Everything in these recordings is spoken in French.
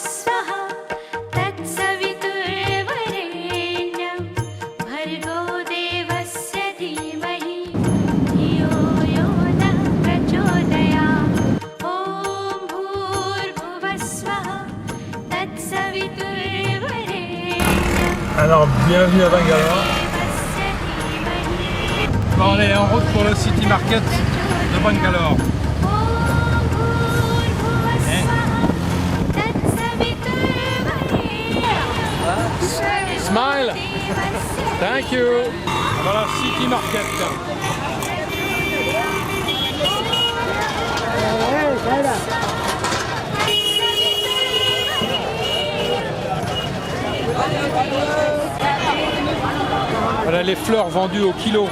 स्वः तत्सवितुर्वरेण्यं भर्गो देवस्य धीमहि धियो यो नः प्रचोदयात् ॐ भूर्भुवः स्वः तत्सवितुर्वरेण्यं Alors, bienvenue à Bangalore. देवस्य धीमहि Bon, on est en route pour le City Market de Bangalore. ॐ भूर्भुवः स्वः तत्सवितुर्वरेण्यं Smile. देवस्य Thank you. Voilà, City Market. Voilà les fleurs vendues au kilo.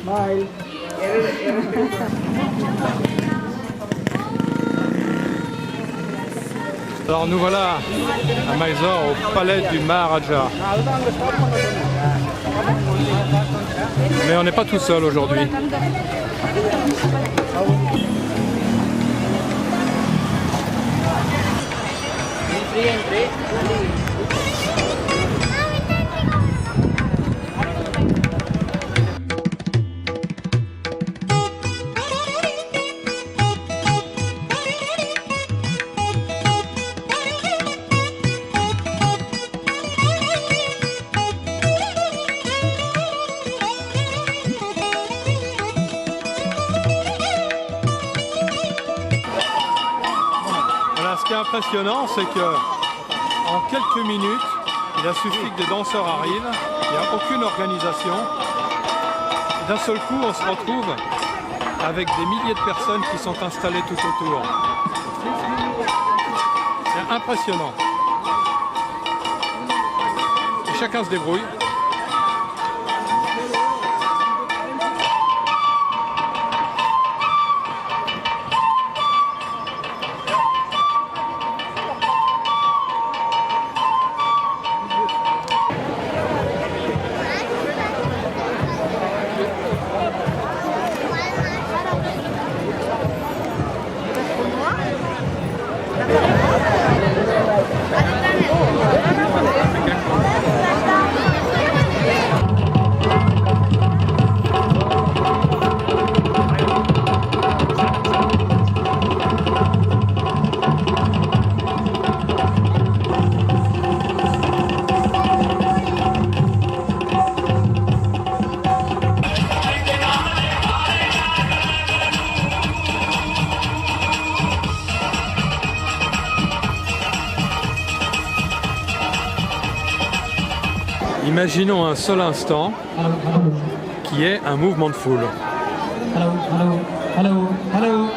Smile. Alors nous voilà à Mysore au palais du Maharaja. Mais on n'est pas tout seul aujourd'hui. Voilà, ce qui est impressionnant, c'est que en quelques minutes, il a suffi que des danseurs arrivent, il n'y a aucune organisation. Et d'un seul coup, on se retrouve avec des milliers de personnes qui sont installées tout autour. C'est impressionnant. Et chacun se débrouille. Imaginons un seul instant qui est un mouvement de foule. Hello, hello, hello, hello.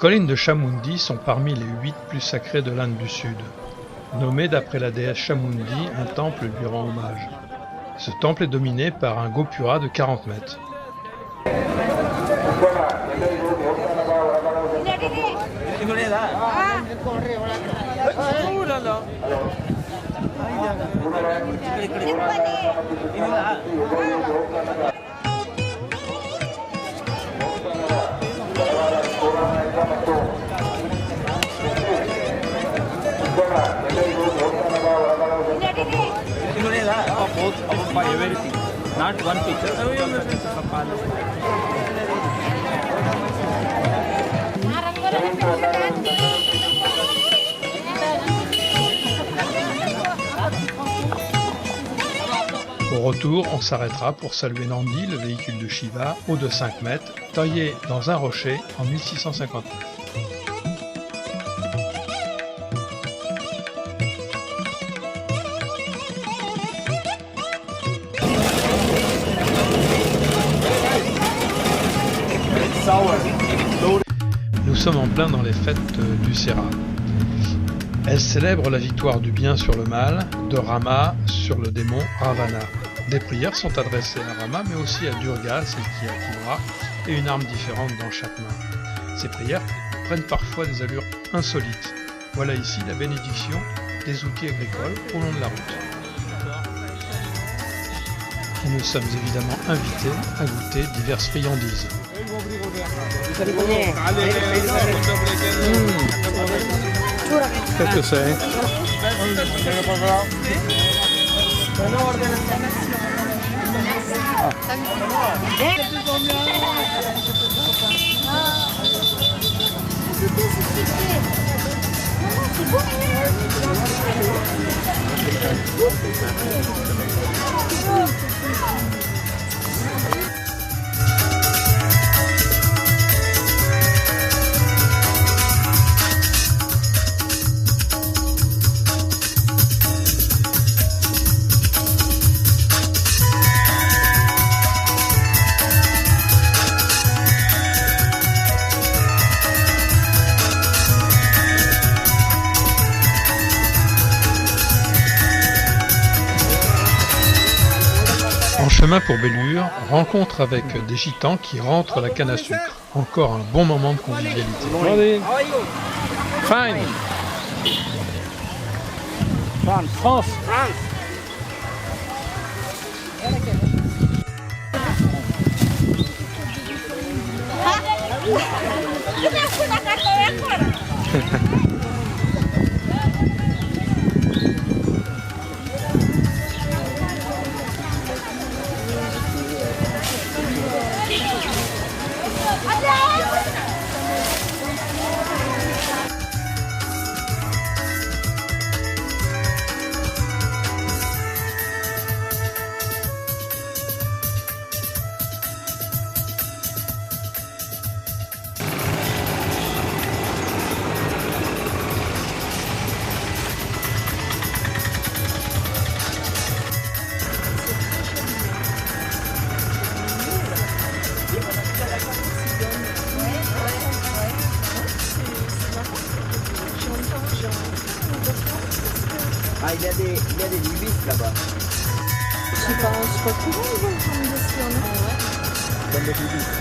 collines de Chamundi sont parmi les 8 plus sacrées de l'Inde du Sud. Nommé d'après la déesse Chamundi, un temple lui rend hommage. Ce temple est dominé par un gopura de 40 mètres. Au retour, on s'arrêtera pour saluer Nandi, le véhicule de Shiva, haut de 5 mètres, taillé dans un rocher en 1659. Nous sommes en plein dans les fêtes du Sera. Elles célèbrent la victoire du bien sur le mal, de Rama sur le démon Ravana. Des prières sont adressées à Rama mais aussi à Durga, celle qui a Kibra, et une arme différente dans chaque main. Ces prières prennent parfois des allures insolites. Voilà ici la bénédiction des outils agricoles au long de la route. Et nous sommes évidemment invités à goûter diverses friandises. Qu'est-ce que c'est? En chemin pour Bellure, rencontre avec des gitans qui rentrent la canne à sucre. Encore un bon moment de convivialité. Fine. France. Ah, il y a des limites là-bas. C'est pas courant, ils ont une organisation, non? Comme des limites.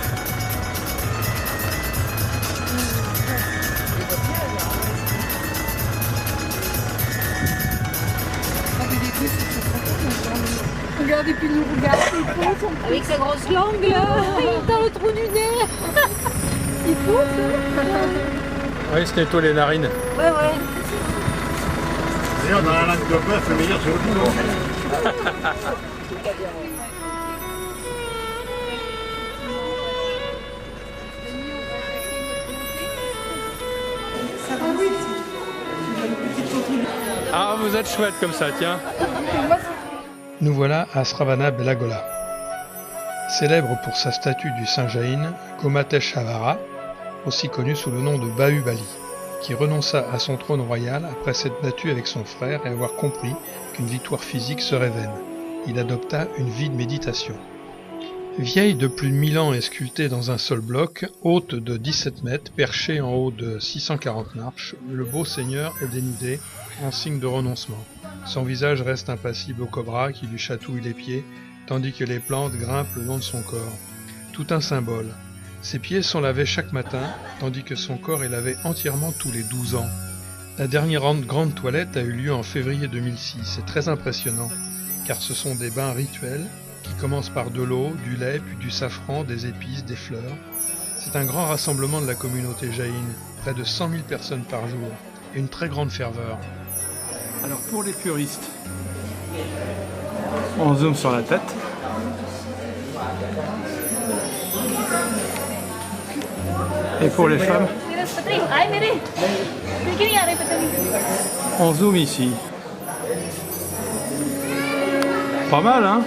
Regarde, et puis il nous regarde, il pousse. Avec sa grosse langue là, dans le trou du nez. Il pousse. Oui, il se nettoie les narines. Ouais, ouais. D'ailleurs, dans la langue de bœuf, le meilleur c'est au boulot. Ah, vous êtes chouette comme ça, tiens. Nous voilà à Sravana Belagola. Célèbre pour sa statue du Saint Jain, Gomateshavara, aussi connu sous le nom de Bahubali, qui renonça à son trône royal après s'être battu avec son frère et avoir compris qu'une victoire physique serait vaine. Il adopta une vie de méditation. Vieille de plus de 1000 ans et sculptée dans un seul bloc, haute de 17 mètres, perchée en haut de 640 marches, le beau seigneur est dénudé, en signe de renoncement. Son visage reste impassible au cobra qui lui chatouille les pieds, tandis que les plantes grimpent le long de son corps. Tout un symbole. Ses pieds sont lavés chaque matin, tandis que son corps est lavé entièrement tous les 12 ans. La dernière grande toilette a eu lieu en février 2006. C'est très impressionnant, car ce sont des bains rituels qui commencent par de l'eau, du lait, puis du safran, des épices, des fleurs. C'est un grand rassemblement de la communauté jaïne, près de 100 000 personnes par jour, et une très grande ferveur. Alors pour les puristes, on zoome sur la tête. Et pour les femmes, on zoome ici. Pas mal, hein?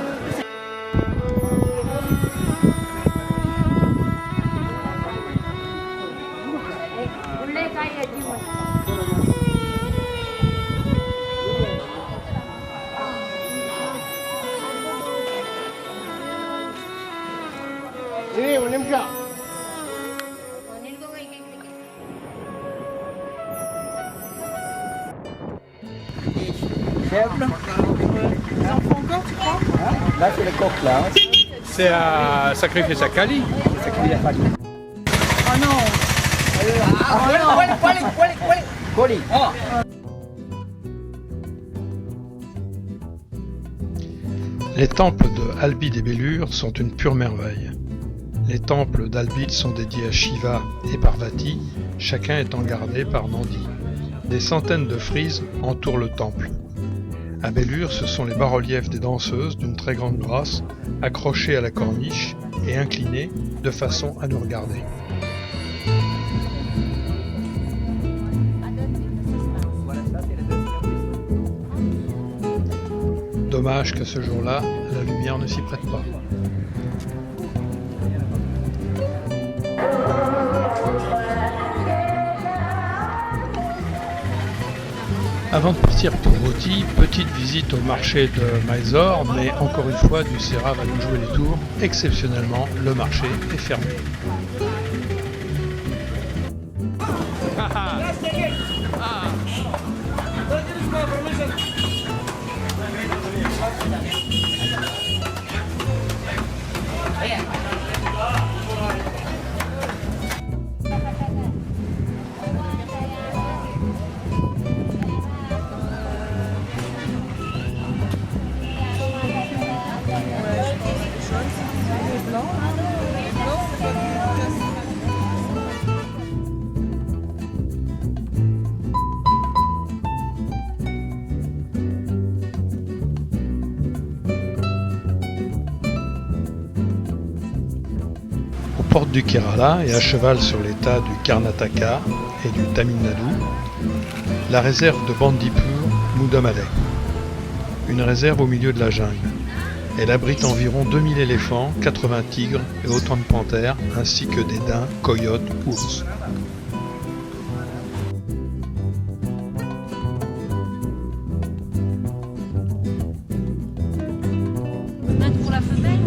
Là, c'est le coq là. C'est à sacrifier sa Kali. Oh non. Colis. Les temples de Albide et Bellure sont une pure merveille. Les temples d'Albide sont dédiés à Shiva et Parvati, chacun étant gardé par Nandi. Des centaines de frises entourent le temple. À Bellure, ce sont les bas-reliefs des danseuses d'une très grande grâce, accrochées à la corniche et inclinées de façon à nous regarder. Dommage que ce jour-là, la lumière ne s'y prête pas. Avant de partir pour Roti, petite visite au marché de Mysore, mais encore une fois, Dussera va nous jouer les tours. Exceptionnellement, le marché est fermé. Porte du Kerala et à cheval sur l'état du Karnataka et du Tamil Nadu, la réserve de Bandipur Mudamalai, une réserve au milieu de la jungle. Elle abrite environ 2000 éléphants, 80 tigres et autant de panthères, ainsi que des daims, coyotes, ours. Pour la femelle.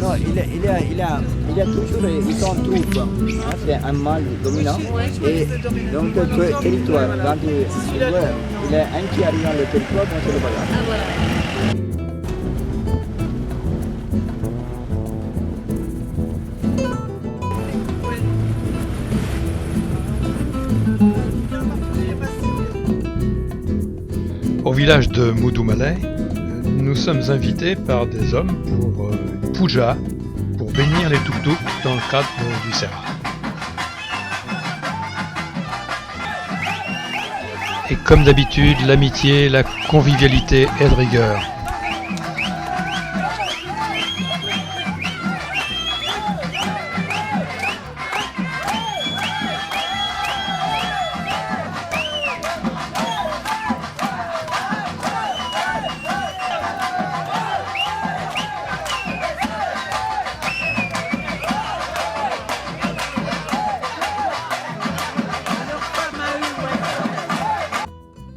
Non, il y a toujours, ils sont tous, c'est un mâle dominant, et donc le territoire, dans il y a un qui arrive dans le territoire, donc c'est le bagage. Ah voilà. Au village de Mudumalai, nous sommes invités par des hommes pour une puja, pour bénir les tuk-tuk dans le cadre du Sera. Et comme d'habitude, l'amitié, la convivialité est de rigueur.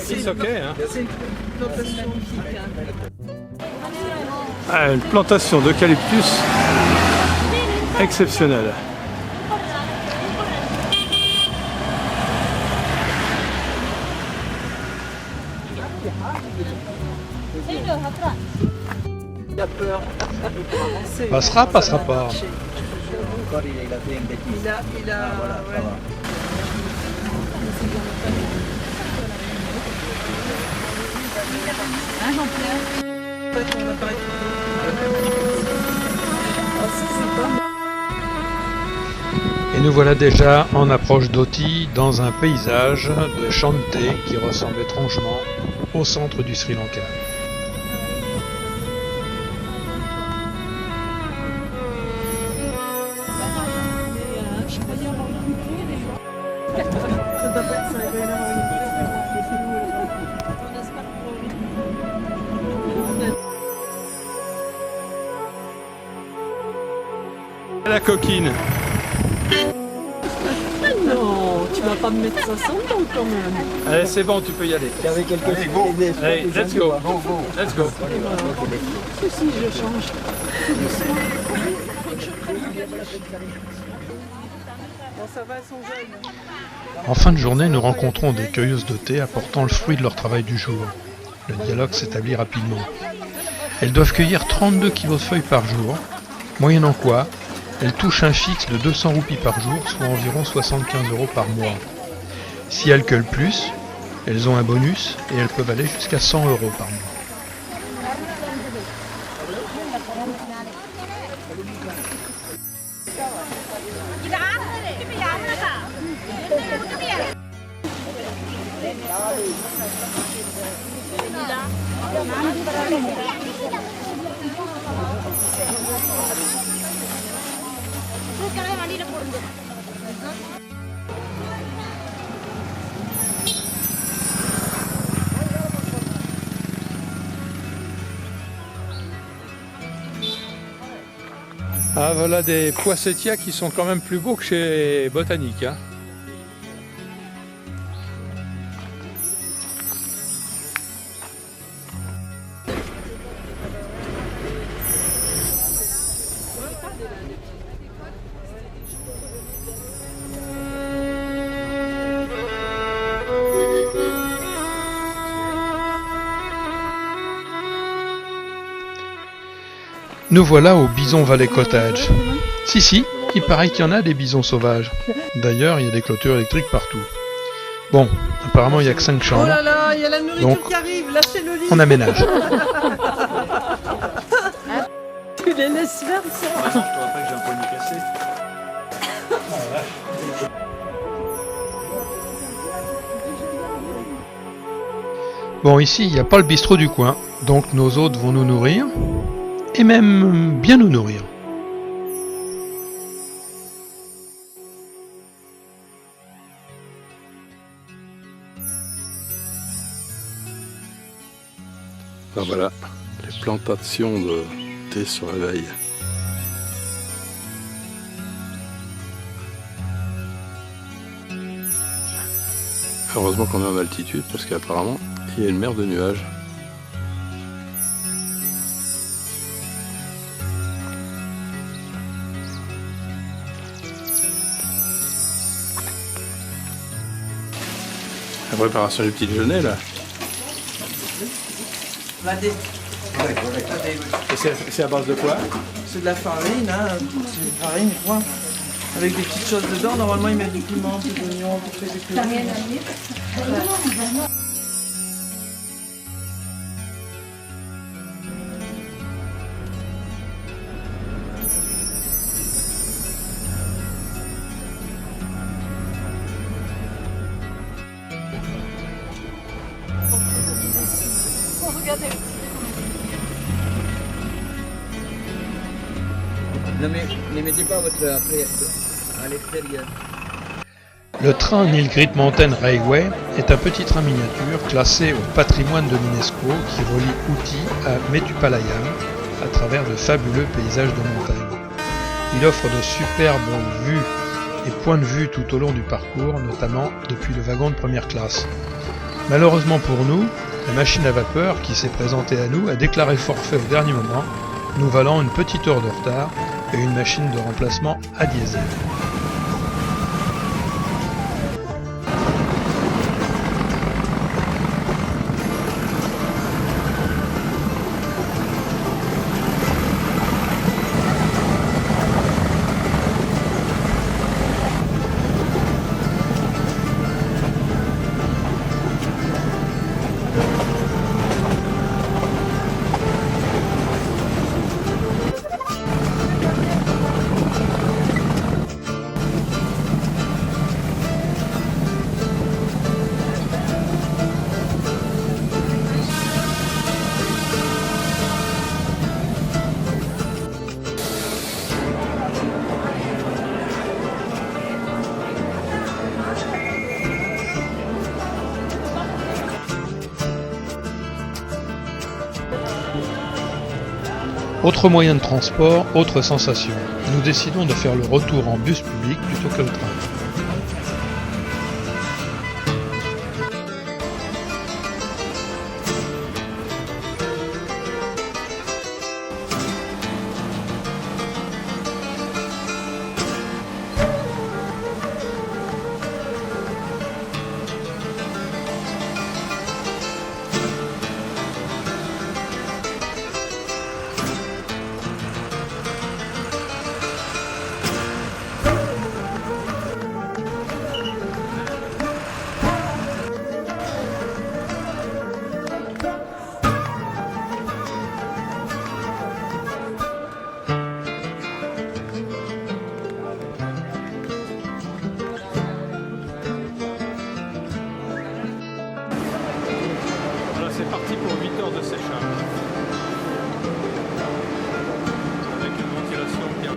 C'est ok, hein? C'est magnifique. Ah, une plantation d'eucalyptus exceptionnelle. Il a peur. Passera, passera pas. Encore, il a fait une bêtise. Il a ouais. On a pas Et nous voilà déjà en approche d'Oti, dans un paysage de champs de thé qui ressemble étrangement au centre du Sri Lanka. La coquine. Non, tu vas pas me mettre ça sans temps quand même. Allez, c'est bon, tu peux y aller. Il y avait quelque chose d'idée. Allez, let's go. Let's go. Si, je change. Bon, ça va, elles sont jeunes. En fin de journée, nous rencontrons des cueilleuses de thé apportant le fruit de leur travail du jour. Le dialogue s'établit rapidement. Elles doivent cueillir 32 kg de feuilles par jour, moyennant quoi elles touchent un fixe de 200 roupies par jour, soit environ 75 € par mois. Si elles cueillent plus, elles ont un bonus et elles peuvent aller jusqu'à 100 € par mois. Ah, voilà des poissetiers qui sont quand même plus beaux que chez Botanique. Hein. Nous voilà au Bison Valley Cottage. Si, il paraît qu'il y en a des bisons sauvages. D'ailleurs, il y a des clôtures électriques partout. Bon, apparemment il n'y a que 5 chambres. Oh là là, il y a la nourriture Donc, qui arrive, lâchez le lit. on aménage. Tu les laisses faire ça. Bon, ici, il n'y a pas le bistrot du coin, donc nos hôtes vont nous nourrir, et même bien nous nourrir. Ben voilà, les plantations de thé se réveillent. Heureusement qu'on est en altitude parce qu'apparemment il y a une mer de nuages. La préparation du petit déjeuner là. C'est à base de quoi? C'est de la farine, hein. C'est une farine, quoi. Avec des petites choses dedans. Normalement, ils mettent du piment, des oignons, des trucs. Ne mettez pas votre après à l'extérieur. Le train Nilgiri Mountain Railway est un petit train miniature classé au patrimoine de l'UNESCO qui relie Ooty à Mettupalayam à travers de fabuleux paysages de montagne. Il offre de superbes vues et points de vue tout au long du parcours, notamment depuis le wagon de première classe. Malheureusement pour nous, la machine à vapeur qui s'est présentée à nous a déclaré forfait au dernier moment nous valant une petite heure de retard et une machine de remplacement à diesel. Autre moyen de transport, autre sensation. Nous décidons de faire le retour en bus public plutôt que le train. C'est parti pour 8 heures de séchage. Avec une ventilation bien.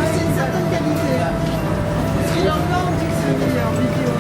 C'est une certaine qualité. Sri Lanka, on dit que c'est meilleur vidéo.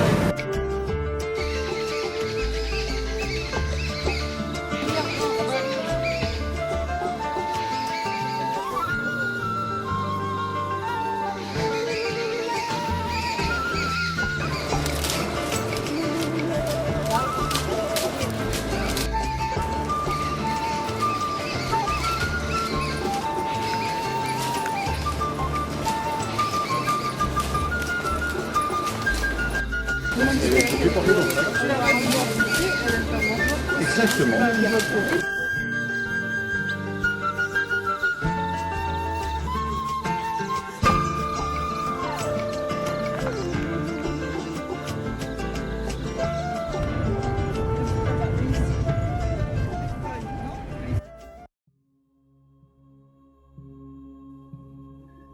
Exactement.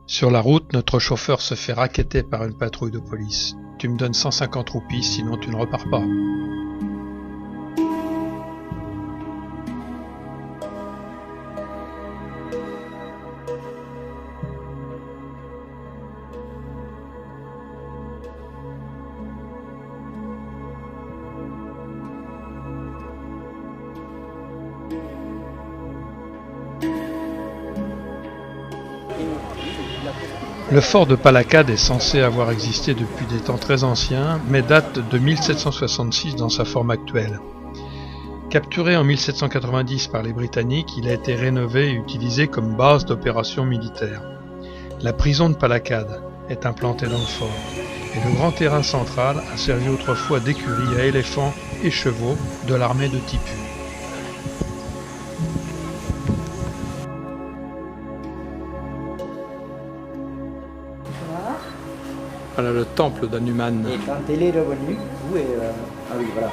Sur la route, notre chauffeur se fait racketter par une patrouille de police. Tu me donnes 150 roupies, sinon tu ne repars pas. Le fort de Palakkad est censé avoir existé depuis des temps très anciens, mais date de 1766 dans sa forme actuelle. Capturé en 1790 par les Britanniques, il a été rénové et utilisé comme base d'opérations militaires. La prison de Palakkad est implantée dans le fort, et le grand terrain central a servi autrefois d'écurie à éléphants et chevaux de l'armée de Tipu. Voilà le temple d'Hanuman. Et quand elle est revenue, où est... ah oui, voilà.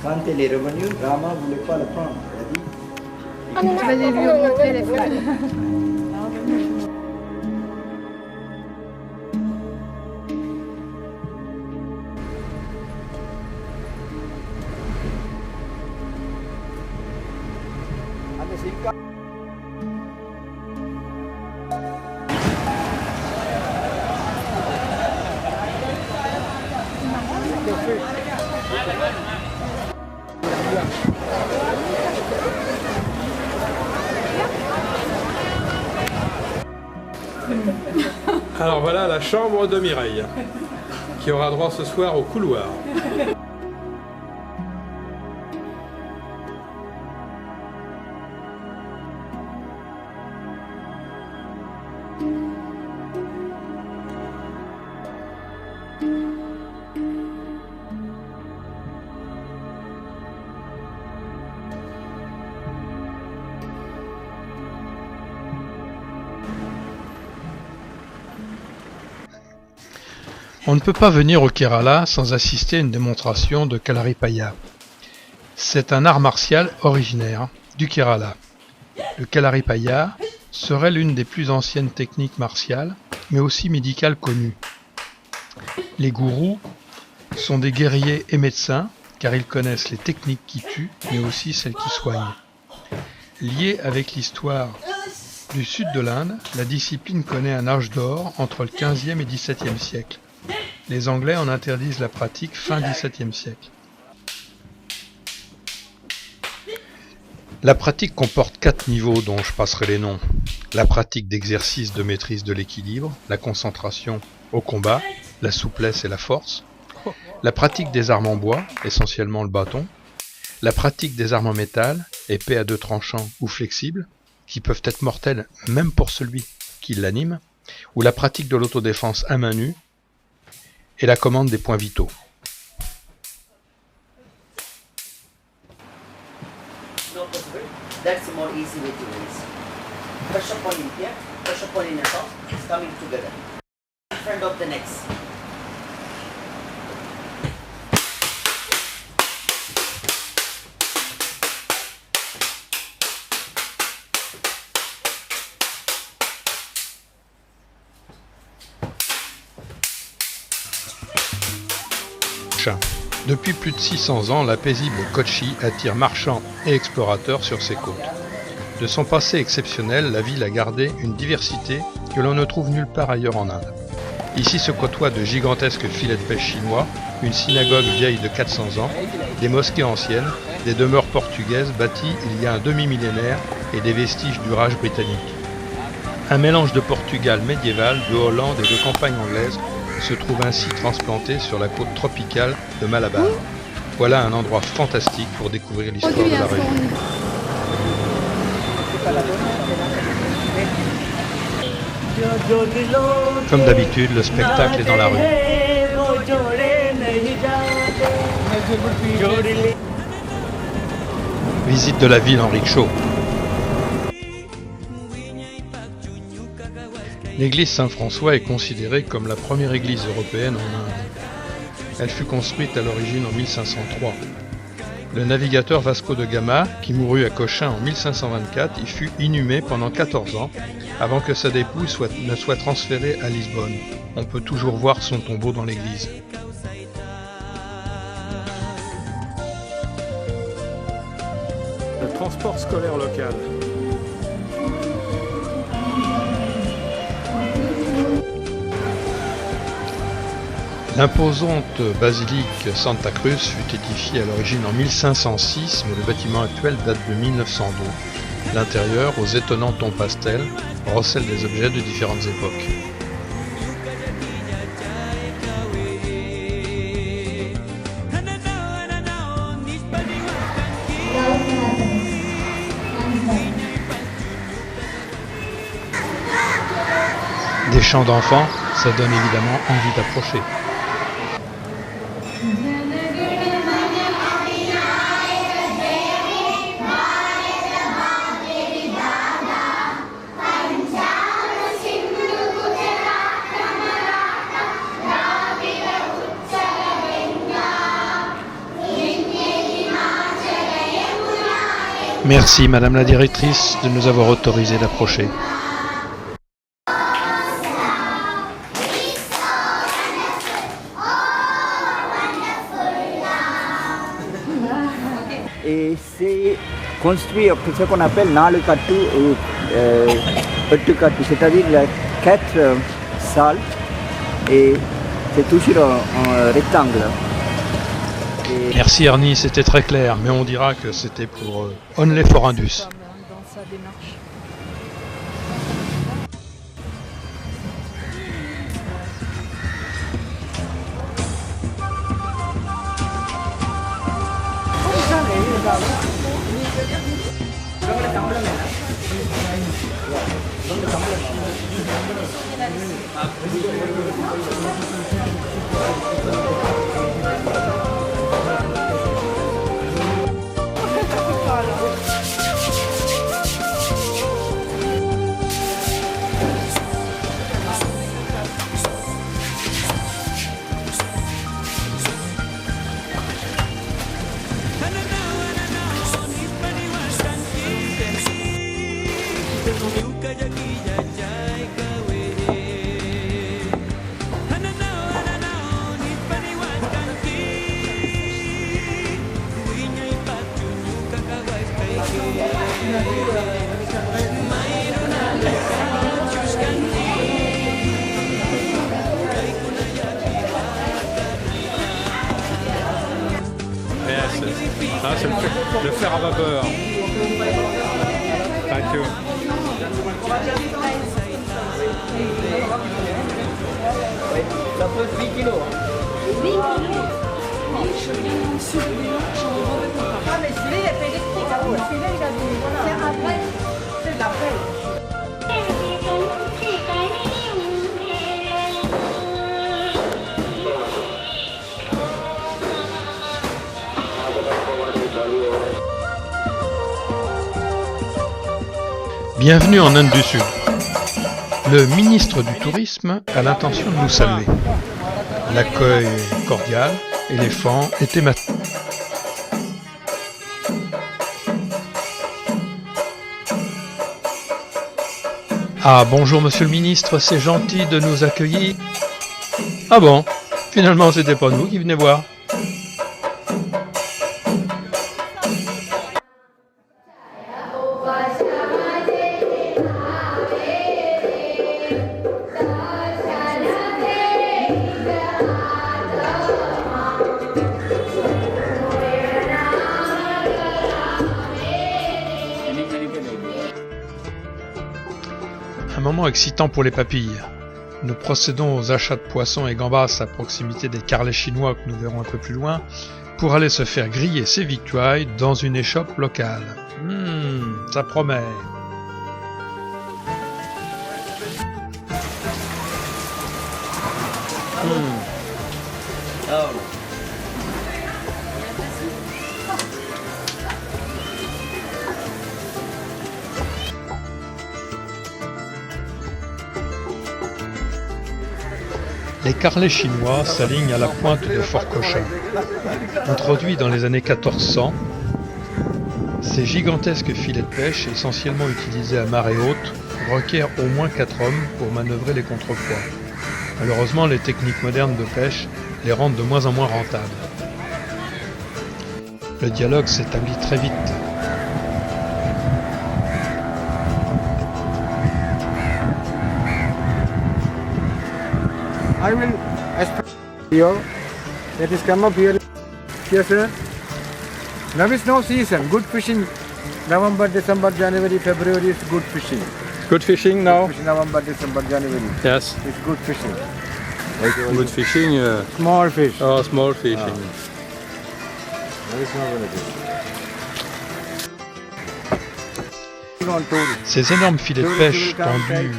Quand elle est revenue, Rama ne voulait pas le prendre. Il a dit... Tu vas aller lui montrer les flaques. Alors voilà la chambre de Mireille, qui aura droit ce soir au couloir. On ne peut pas venir au Kerala sans assister à une démonstration de Kalaripayya. C'est un art martial originaire du Kerala. Le Kalaripayya serait l'une des plus anciennes techniques martiales, mais aussi médicales connues. Les gourous sont des guerriers et médecins, car ils connaissent les techniques qui tuent, mais aussi celles qui soignent. Lié avec l'histoire du sud de l'Inde, la discipline connaît un âge d'or entre le 15e et 17e siècle. Les Anglais en interdisent la pratique fin XVIIe siècle. La pratique comporte 4 niveaux dont je passerai les noms. La pratique d'exercice de maîtrise de l'équilibre, la concentration au combat, la souplesse et la force. La pratique des armes en bois, essentiellement le bâton. La pratique des armes en métal, épée à 2 tranchants ou flexibles, qui peuvent être mortelles même pour celui qui l'anime. Ou la pratique de l'autodéfense à main nue, et la commande des points vitaux. That's the more easy way to raise. Pressure point in here, pressure point in the top, it's coming together. In front of the next. Depuis plus de 600 ans, la paisible Kochi attire marchands et explorateurs sur ses côtes. De son passé exceptionnel, la ville a gardé une diversité que l'on ne trouve nulle part ailleurs en Inde. Ici se côtoient de gigantesques filets de pêche chinois, une synagogue vieille de 400 ans, des mosquées anciennes, des demeures portugaises bâties il y a un demi-millénaire et des vestiges du Raj britannique. Un mélange de Portugal médiéval, de Hollande et de campagne anglaise se trouve ainsi transplanté sur la côte tropicale de Malabar. Voilà un endroit fantastique pour découvrir l'histoire de la région. Comme d'habitude, le spectacle est dans la rue. Visite de la ville en rickshaw. L'église Saint-François est considérée comme la première église européenne en Inde. Elle fut construite à l'origine en 1503. Le navigateur Vasco de Gama, qui mourut à Cochin en 1524, y fut inhumé pendant 14 ans, avant que sa dépouille ne soit transférée à Lisbonne. On peut toujours voir son tombeau dans l'église. Le transport scolaire local. L'imposante basilique Santa Cruz fut édifiée à l'origine en 1506, mais le bâtiment actuel date de 1902. L'intérieur, aux étonnants tons pastels, recèle des objets de différentes époques. Des chants d'enfants, ça donne évidemment envie d'approcher. Merci Madame la Directrice de nous avoir autorisé d'approcher. Et c'est construit ce qu'on appelle Nalukattu ou Pettukattu, c'est-à-dire les 4 salles et c'est toujours en rectangle. Et Merci Ernie, c'était très clair, mais on dira que c'était pour Only for Indus. Quand même, dans sa démarche. Ah, c'est le fer à vapeur. Thank you. ça peut 8 kilos. Ah, mais celui-là, il a fait électrique. Ah oui, celui-là, il a fait. Voilà. C'est après. C'est l'après. Bienvenue en Inde du Sud. Le ministre du Tourisme a l'intention de nous saluer. L'accueil cordial, éléphant et thématique. Ah bonjour monsieur le ministre, c'est gentil de nous accueillir. Ah bon, finalement c'était pas nous qui venez voir. Un moment excitant pour les papilles. Nous procédons aux achats de poissons et gambas à proximité des carlets chinois que nous verrons un peu plus loin, pour aller se faire griller ses victuailles dans une échoppe locale. Ça promet. Les carlets chinois s'alignent à la pointe de Fort Cochin. Introduits dans les années 1400, ces gigantesques filets de pêche, essentiellement utilisés à marée haute, requièrent au moins 4 hommes pour manœuvrer les contrepoids. Malheureusement, les techniques modernes de pêche les rendent de moins en moins rentables. Le dialogue s'établit très vite. I will expect you. That is come up here. Yes, sir. Now is no season. Good fishing. November, December, January, February is good fishing. Good fishing now? Fishing November, December, January. Yes. It's good fishing. Good fishing. Small fish. Oh, small fishing. That is not very good. Ces énormes filets de pêche tendus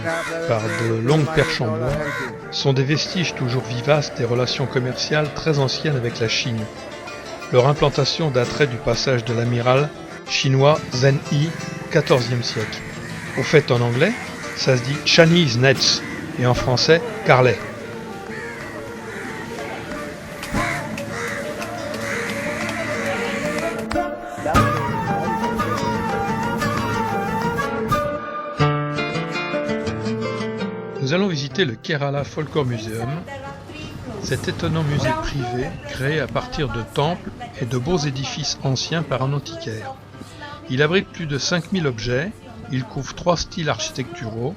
par de longues perches en bois sont des vestiges toujours vivaces des relations commerciales très anciennes avec la Chine. Leur implantation daterait du passage de l'amiral chinois Zhen Yi, XIVe siècle. Au fait, en anglais, ça se dit Chinese nets et en français carlet. Nous allons visiter le Kerala Folklore Museum, cet étonnant musée privé créé à partir de temples et de beaux édifices anciens par un antiquaire. Il abrite plus de 5000 objets, il couvre 3 styles architecturaux,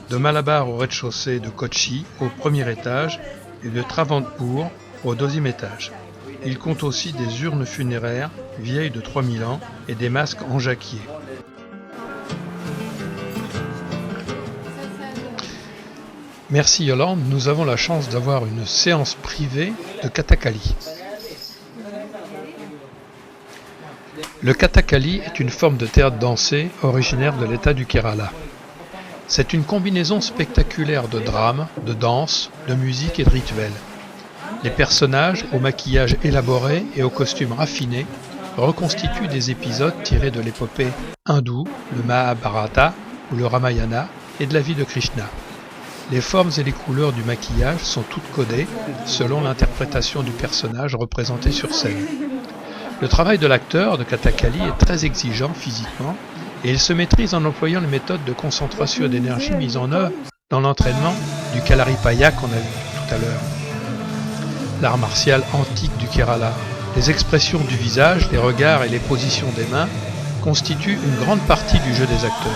de Malabar au rez-de-chaussée de Kochi au premier étage et de Travancore au 2e étage. Il compte aussi des urnes funéraires, vieilles de 3000 ans, et des masques en jacquier. Merci Yolande, nous avons la chance d'avoir une séance privée de Kathakali. Le Kathakali est une forme de théâtre dansé originaire de l'état du Kerala. C'est une combinaison spectaculaire de drame, de danse, de musique et de rituels. Les personnages, au maquillage élaboré et aux costumes raffinés, reconstituent des épisodes tirés de l'épopée hindoue, le Mahabharata ou le Ramayana, et de la vie de Krishna. Les formes et les couleurs du maquillage sont toutes codées selon l'interprétation du personnage représenté sur scène. Le travail de l'acteur de Kathakali est très exigeant physiquement et il se maîtrise en employant les méthodes de concentration et d'énergie mises en œuvre dans l'entraînement du Kalaripaya qu'on a vu tout à l'heure. L'art martial antique du Kerala, les expressions du visage, les regards et les positions des mains constituent une grande partie du jeu des acteurs.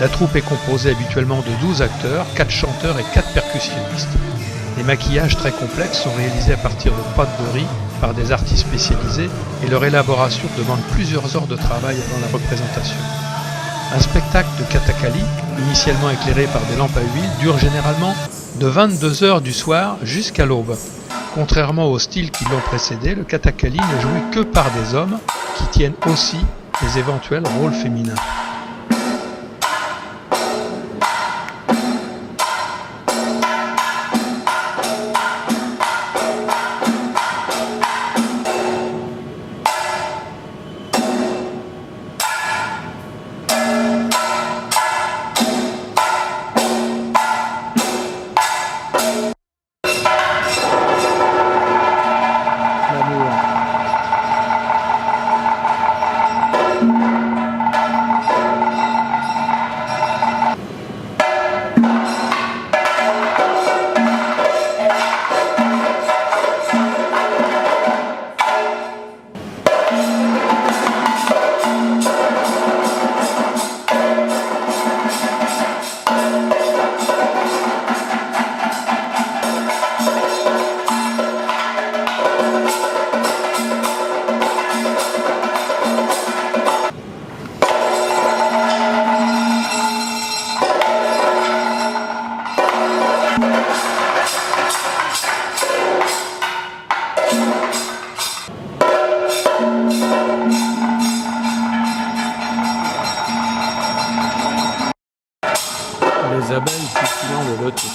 La troupe est composée habituellement de 12 acteurs, 4 chanteurs et 4 percussionnistes. Les maquillages très complexes sont réalisés à partir de pâtes de riz par des artistes spécialisés et leur élaboration demande plusieurs heures de travail avant la représentation. Un spectacle de Kathakali, initialement éclairé par des lampes à huile, dure généralement de 22 h du soir jusqu'à l'aube. Contrairement au style qui l'ont précédé, le Kathakali n'est joué que par des hommes qui tiennent aussi les éventuels rôles féminins. Les abeilles cultivant le lotus.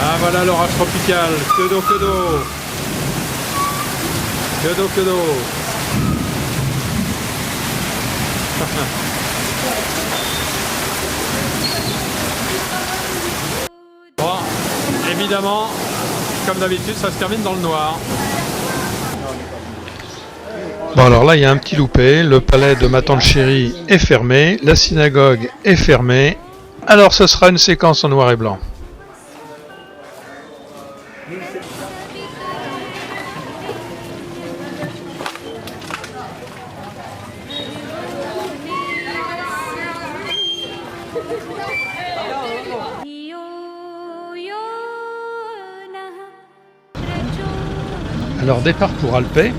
Ah voilà l'orage tropical, que d'eau, que d'eau. Que d'eau, que d'eau. Bon, évidemment, comme d'habitude, ça se termine dans le noir. Bon alors là il y a un petit loupé, le palais de ma tante chérie est fermé, la synagogue est fermée, alors ce sera une séquence en noir et blanc. Alors départ pour Alpay,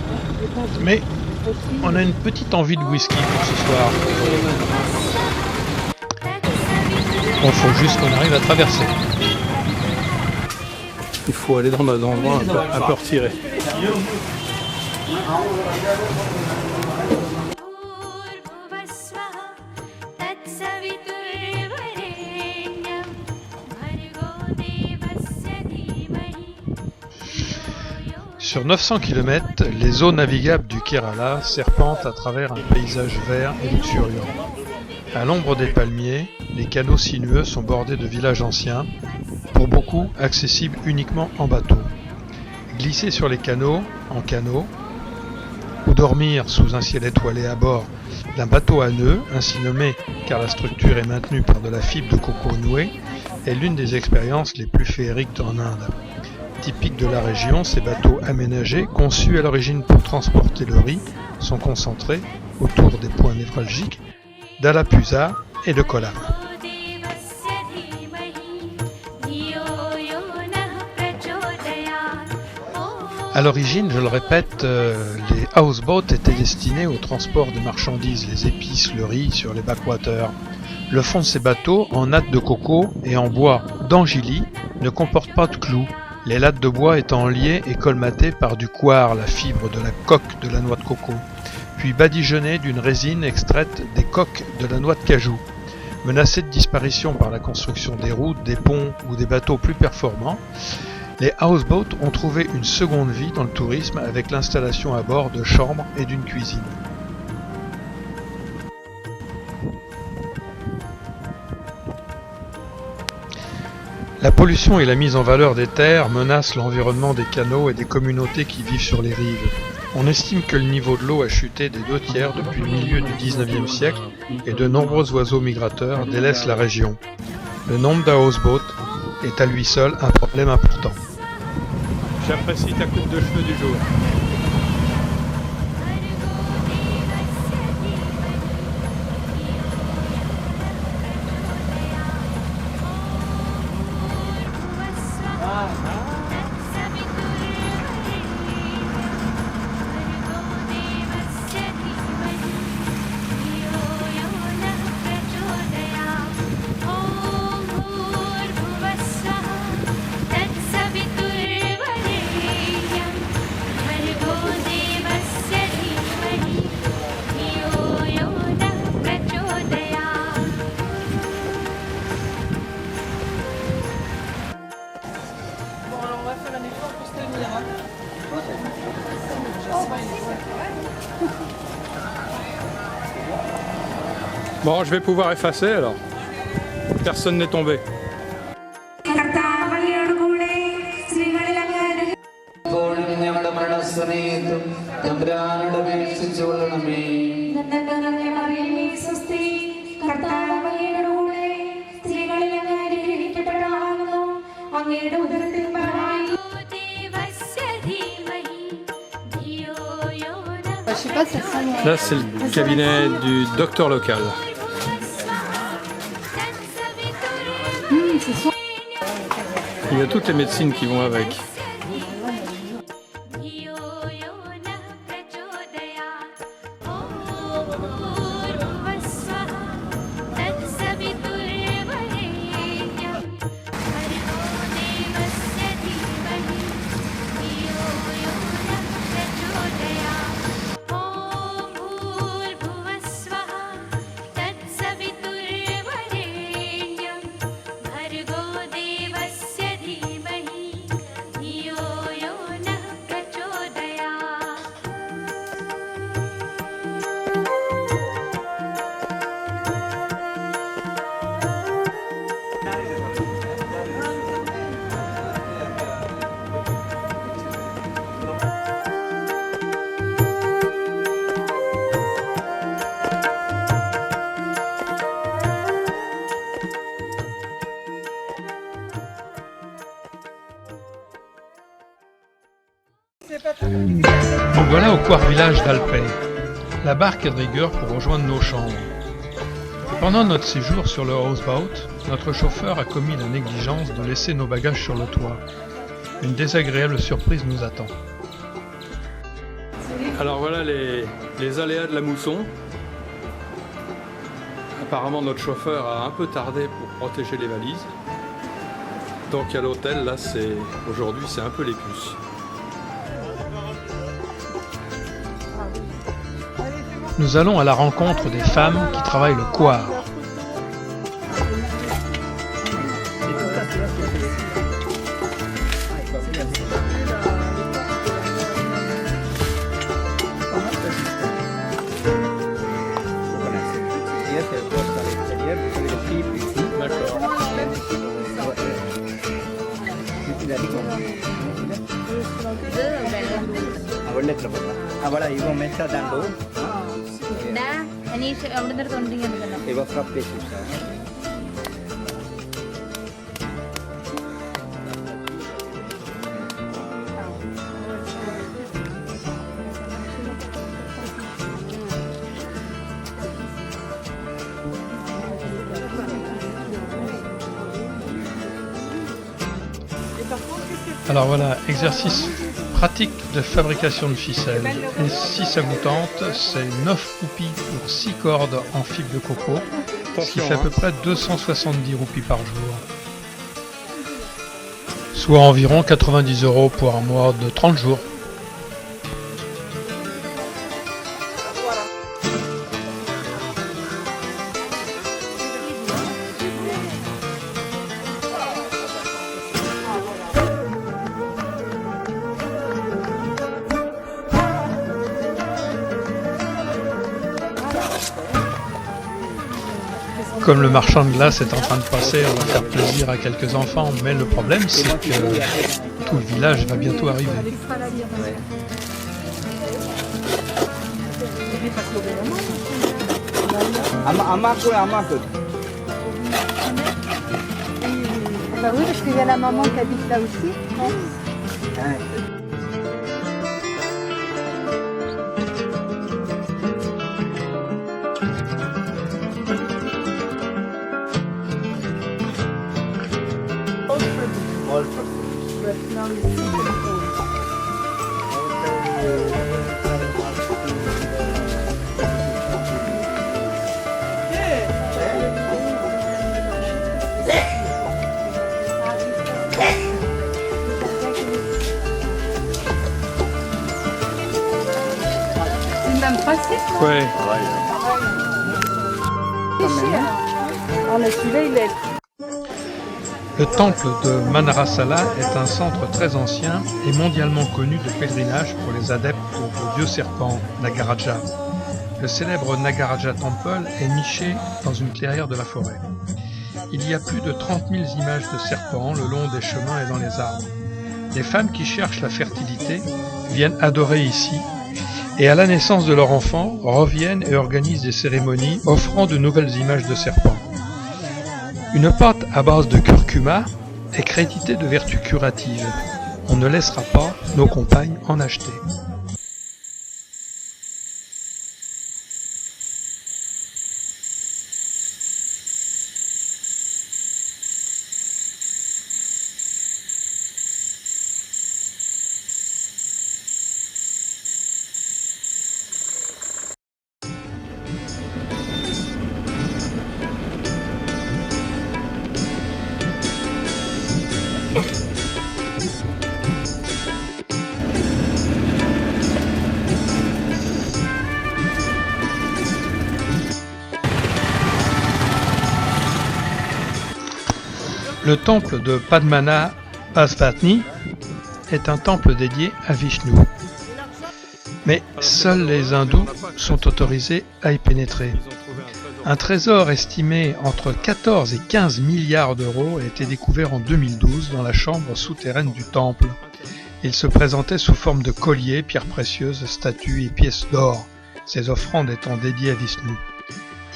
mais on a une petite envie de whisky pour ce soir. Bon, faut juste qu'on arrive à traverser. Il faut aller dans un endroit un peu retiré. Sur 900 km, les eaux navigables du Kerala serpentent à travers un paysage vert et luxuriant. À l'ombre des palmiers, les canaux sinueux sont bordés de villages anciens, pour beaucoup accessibles uniquement en bateau. Glisser sur les canaux, en canot, ou dormir sous un ciel étoilé à bord d'un bateau à nœuds, ainsi nommé car la structure est maintenue par de la fibre de coco nouée, est l'une des expériences les plus féeriques en Inde. Typique de la région, ces bateaux aménagés, conçus à l'origine pour transporter le riz, sont concentrés autour des points névralgiques d'Alappuzha et de Kollam. À l'origine, je le répète, les houseboats étaient destinés au transport de marchandises, les épices, le riz sur les backwaters. Le fond de ces bateaux, en natte de coco et en bois d'angili, ne comporte pas de clous. Les lattes de bois étant liées et colmatées par du coir, la fibre de la coque de la noix de coco, puis badigeonnées d'une résine extraite des coques de la noix de cajou. Menacés de disparition par la construction des routes, des ponts ou des bateaux plus performants, les houseboats ont trouvé une seconde vie dans le tourisme avec l'installation à bord de chambres et d'une cuisine. La pollution et la mise en valeur des terres menacent l'environnement des canaux et des communautés qui vivent sur les rives. On estime que le niveau de l'eau a chuté des 2/3 depuis le milieu du 19e siècle et de nombreux oiseaux migrateurs délaissent la région. Le nombre de houseboats est à lui seul un problème important. J'apprécie ta coupe de cheveux du jour. Bon, je vais pouvoir effacer alors. Personne n'est tombé. Là, c'est le cabinet du docteur local. Il y a toutes les médecines qui vont avec. Nous voilà au quart village d'Alpay. La barque est de rigueur pour rejoindre nos chambres. Pendant notre séjour sur le houseboat, notre chauffeur a commis la négligence de laisser nos bagages sur le toit. Une désagréable surprise nous attend. Alors voilà les aléas de la mousson. Apparemment notre chauffeur a un peu tardé pour protéger les valises. Donc à l'hôtel, là aujourd'hui c'est un peu les puces. Nous allons à la rencontre des femmes qui travaillent le quart. Voilà, ils vont mettre ça dans l'eau. Et va frapper tout ça. Alors voilà, exercice pratique de fabrication de ficelle. Et si ça vous tente, c'est 9 roupies pour 6 cordes en fibre de coco, ce qui fait à peu près 270 roupies par jour. Soit environ 90 € pour un mois de 30 jours. Comme le marchand de glace est en train de passer, on va faire plaisir à quelques enfants, mais le problème c'est que tout le village va bientôt arriver. Bah oui, parce qu'il y a la maman qui habite là aussi. Ouais. Le temple de Manarasala est un centre très ancien et mondialement connu de pèlerinage pour les adeptes au dieu serpent Nagaraja. Le célèbre Nagaraja Temple est niché dans une clairière de la forêt. Il y a plus de 30 000 images de serpents le long des chemins et dans les arbres. Les femmes qui cherchent la fertilité viennent adorer ici et à la naissance de leur enfant reviennent et organisent des cérémonies offrant de nouvelles images de serpents. Une pâte à base de curcuma est créditée de vertus curatives. On ne laissera pas nos compagnes en acheter. Le temple de Padmana Pasvatni est un temple dédié à Vishnu. Mais seuls les hindous sont autorisés à y pénétrer. Un trésor estimé entre 14 et 15 milliards d'euros a été découvert en 2012 dans la chambre souterraine du temple. Il se présentait sous forme de colliers, pierres précieuses, statues et pièces d'or, ces offrandes étant dédiées à Vishnu.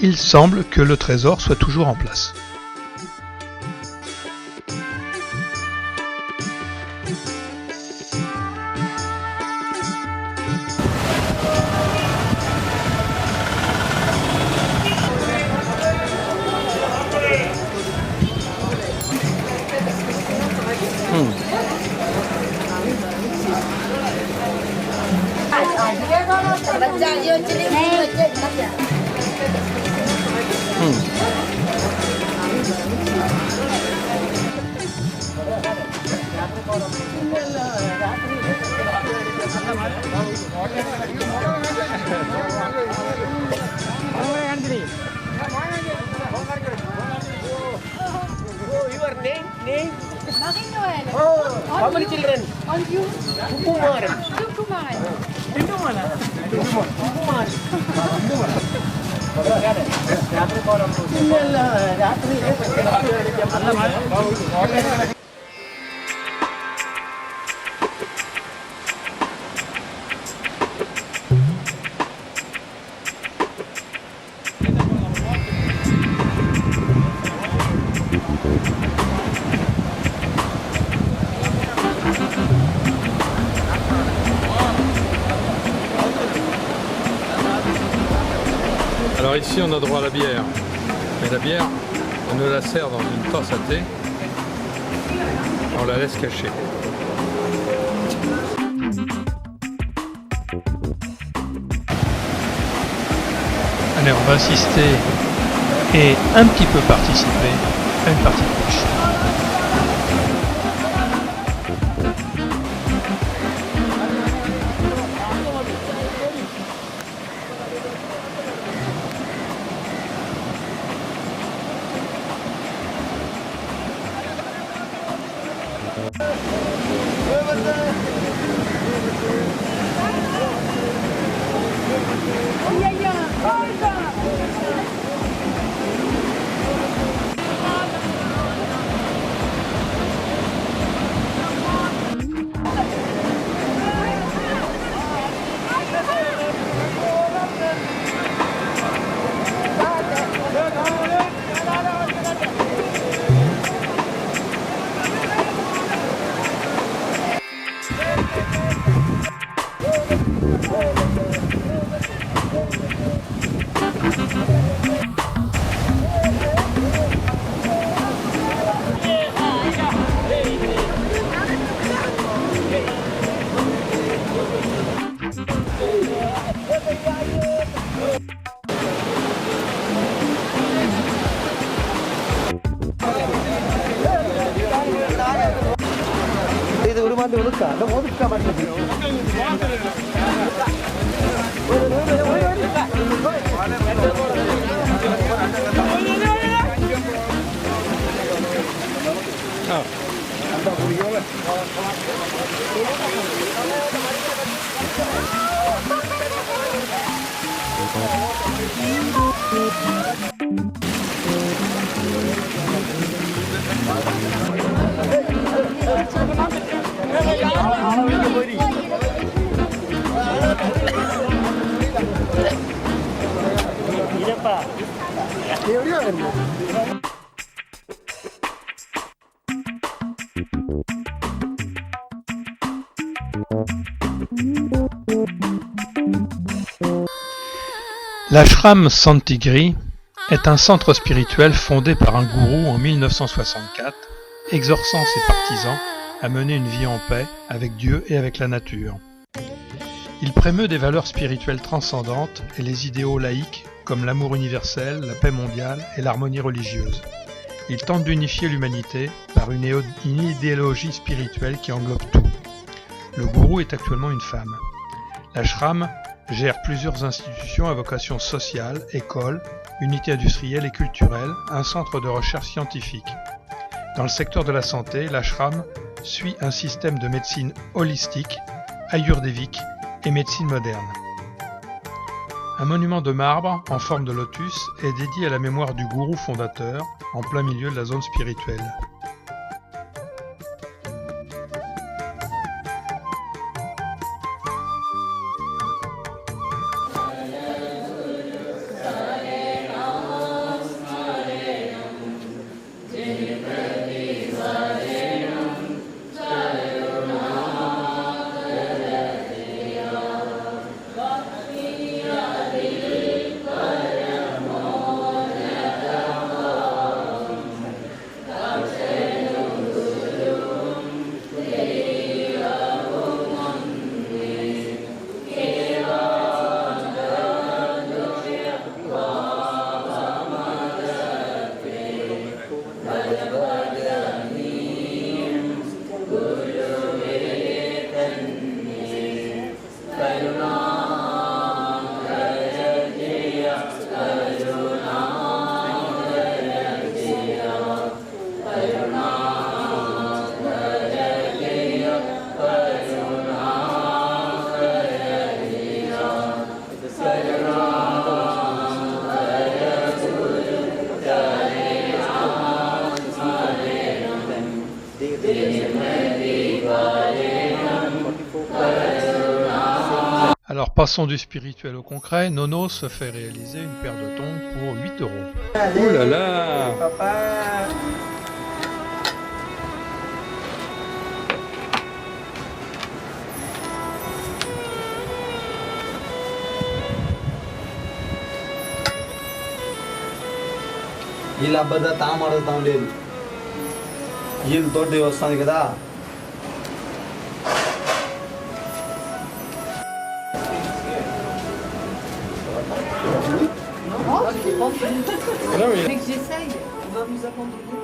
Il semble que le trésor soit toujours en place. Your name? Marie-Noël. How many children? And you? Kumar. Kumar. Alors ici on a droit à la bière, mais la bière on nous la sert dans une tasse à thé, on la laisse cachée. Allez, on va assister et un petit peu participer à une partie de pêche. L'ashram Santigri est un centre spirituel fondé par un gourou en 1964, exhorçant ses partisans à mener une vie en paix avec Dieu et avec la nature. Il prémeut des valeurs spirituelles transcendantes et les idéaux laïques comme l'amour universel, la paix mondiale et l'harmonie religieuse. Il tente d'unifier l'humanité par une idéologie spirituelle qui englobe tout. Le gourou est actuellement une femme. L'ashram gère plusieurs institutions à vocation sociale, écoles, unités industrielles et culturelles, un centre de recherche scientifique. Dans le secteur de la santé, l'ashram suit un système de médecine holistique, ayurvédique et médecine moderne. Un monument de marbre en forme de lotus est dédié à la mémoire du gourou fondateur, en plein milieu de la zone spirituelle. Alors passons du spirituel au concret, Nono se fait réaliser une paire de tongs pour 8 €. Ouh là là! Papa. ఇలా బద్ద తామడతా ఉండేది ఈయన తోటి వస్తుంది కదా Dès que j'essaye, on va vous abandonner.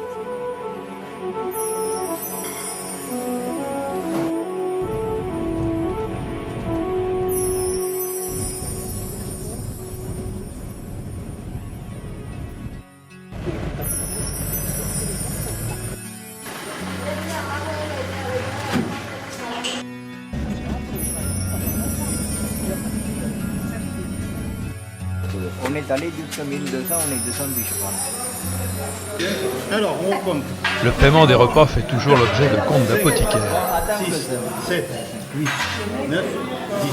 On est allé jusqu'à 1200, on est descendu je pense. Alors, on compte. Le paiement des repas fait toujours l'objet de comptes d'apothicaire. 6, 7, 8, 9, 10.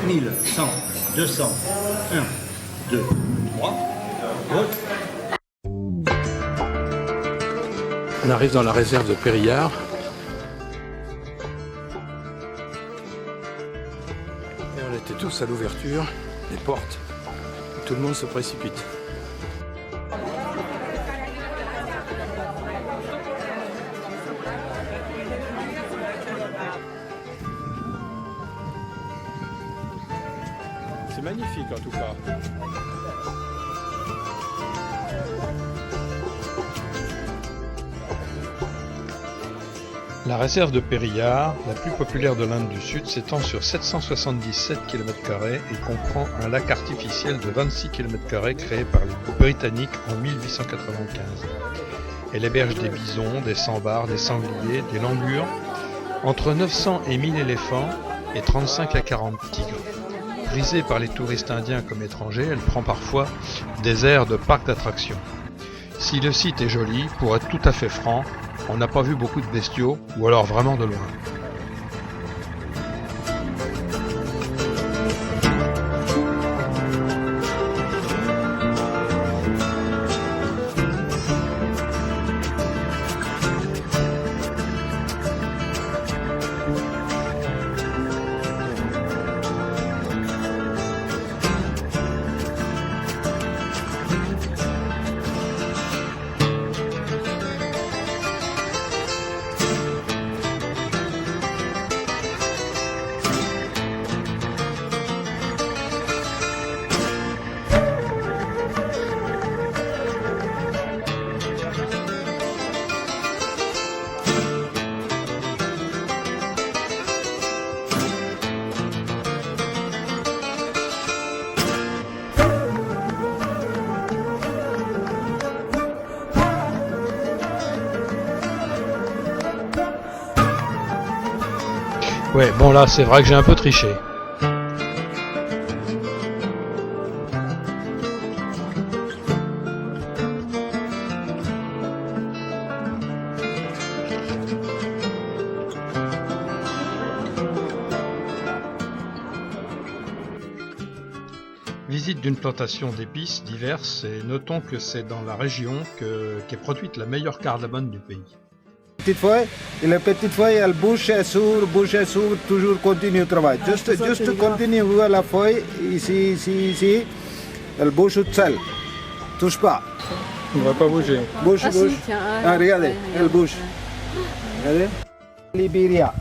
1000, 100, 200, 1, 2, 3, 4. On arrive dans la réserve de Périllard. Et on était tous à l'ouverture des portes. Tout le monde se précipite. C'est magnifique en tout cas. La réserve de Périllard, la plus populaire de l'Inde du Sud, s'étend sur 777 km² et comprend un lac artificiel de 26 km² créé par les Britanniques en 1895. Elle héberge des bisons, des sambars, des sangliers, des langurs, entre 900 et 1000 éléphants et 35 à 40 tigres. Prisée par les touristes indiens comme étrangers, elle prend parfois des airs de parc d'attractions. Si le site est joli, pour être tout à fait franc, on n'a pas vu beaucoup de bestiaux, ou alors vraiment de loin. Ouais, bon là c'est vrai que j'ai un peu triché. Visite d'une plantation d'épices diverses et notons que c'est dans la région qu'est produite la meilleure cardamone du pays. Petite feuille, et la petite feuille, elle bouge et s'ouvre, toujours continue le travail. Juste continue la feuille, ici, elle bouge toute seule. Touche pas. On ne va pas bouger. Bouge. Si, tiens, Ah, regardez, elle bouge. Regardez. Libéria.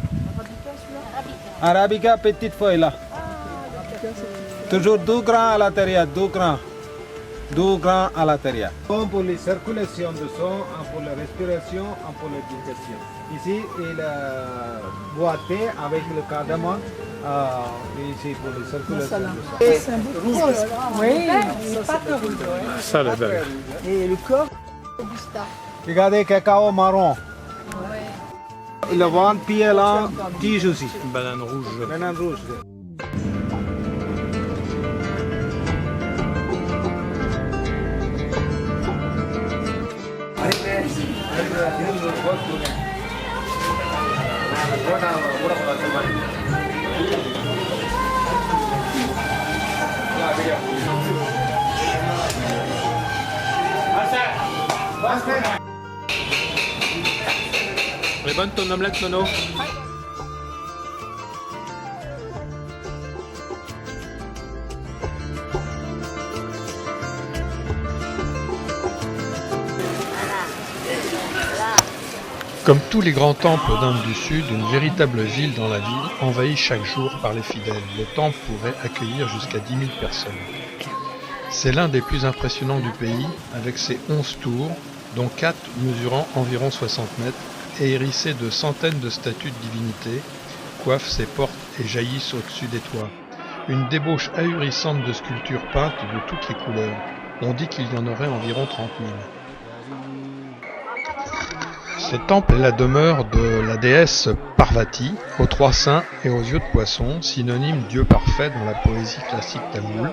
Arabica, petite feuille là. Toujours 2 grands à l'intérieur, 2 grands. 2 grands à l'intérieur. Un pour la circulation de sang, un pour la respiration, un pour la digestion. Ici, il est boité avec le cardamome. Ici pour la circulation de sang. Oui, c'est pas que rouge. Ça, la belle. Et le corps, Regardez, cacao marron. Le ventre pied là, tige aussi. Banane rouge. Banane rouge. bonne ton omelette, Nono? Comme tous les grands temples d'Inde du Sud, une véritable ville dans la ville, envahie chaque jour par les fidèles. Le temple pourrait accueillir jusqu'à 10 000 personnes. C'est l'un des plus impressionnants du pays, avec ses 11 tours, dont 4 mesurant environ 60 mètres, et hérissées de centaines de statues de divinités, coiffent ses portes et jaillissent au-dessus des toits. Une débauche ahurissante de sculptures peintes de toutes les couleurs. On dit qu'il y en aurait environ 30 000. Ce temple est la demeure de la déesse Parvati, aux 3 seins et aux yeux de poisson, synonyme dieu parfait dans la poésie classique tamoule.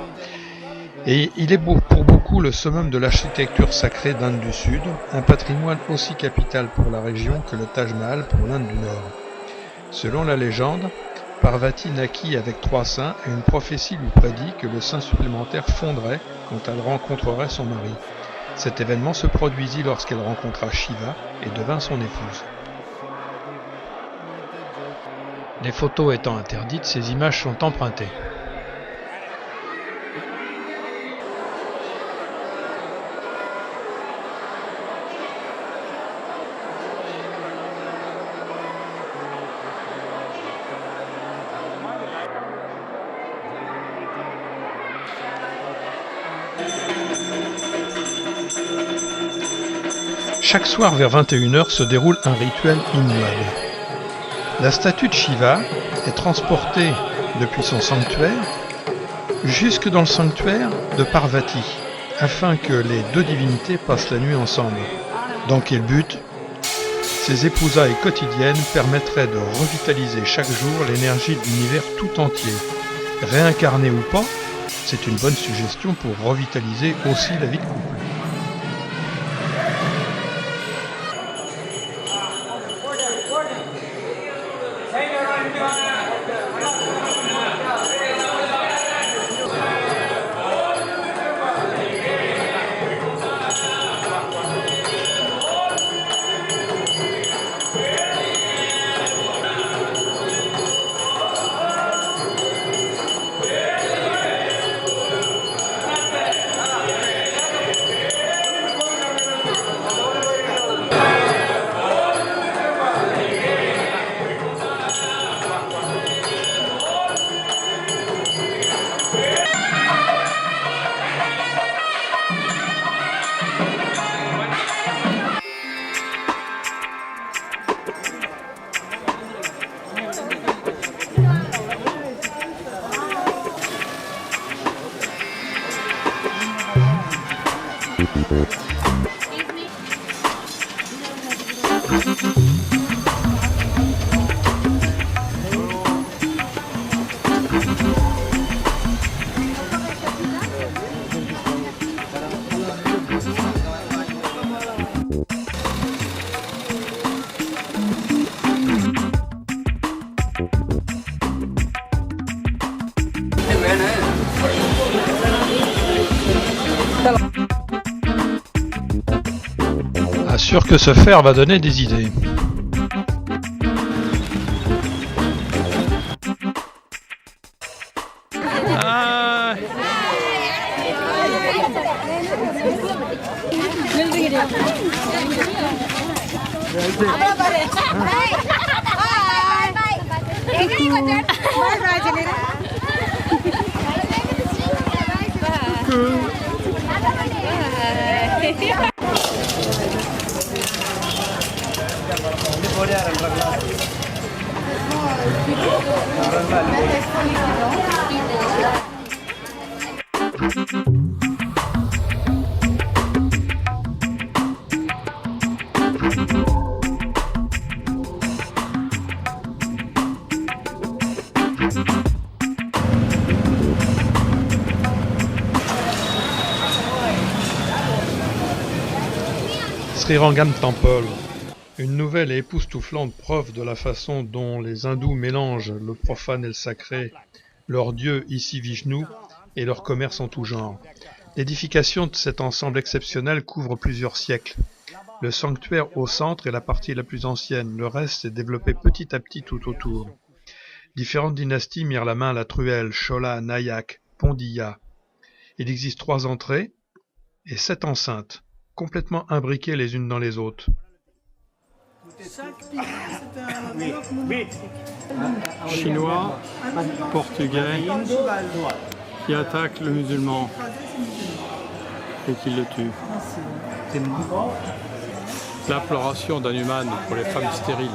Et il est pour beaucoup le summum de l'architecture sacrée d'Inde du Sud, un patrimoine aussi capital pour la région que le Taj Mahal pour l'Inde du Nord. Selon la légende, Parvati naquit avec 3 seins et une prophétie lui prédit que le sein supplémentaire fondrait quand elle rencontrerait son mari. Cet événement se produisit lorsqu'elle rencontra Shiva et devint son épouse. Les photos étant interdites, ces images sont empruntées. Chaque soir vers 21h se déroule un rituel immuable. La statue de Shiva est transportée depuis son sanctuaire jusque dans le sanctuaire de Parvati, afin que les deux divinités passent la nuit ensemble. Dans quel but? Ces épousailles quotidiennes permettraient de revitaliser chaque jour l'énergie de l'univers tout entier. Réincarné ou pas, c'est une bonne suggestion pour revitaliser aussi la vie de couple. Assure que ce faire va donner des idées. Ah. Srirangam Temple, une nouvelle et époustouflante preuve de la façon dont les hindous mélangent le profane et le sacré, leur dieu ici Vishnu et leur commerce en tout genre. L'édification de cet ensemble exceptionnel couvre plusieurs siècles. Le sanctuaire au centre est la partie la plus ancienne, le reste s'est développé petit à petit tout autour. Différentes dynasties mirent la main à la truelle, Chola, Nayak, Pondiya. Il existe 3 entrées et 7 enceintes, complètement imbriquées les unes dans les autres. Chaque pilier, c'est un bloc monolithique. Chinois, portugais, qui attaquent le musulman et qui le tuent. L'imploration d'Hanuman pour les femmes stériles.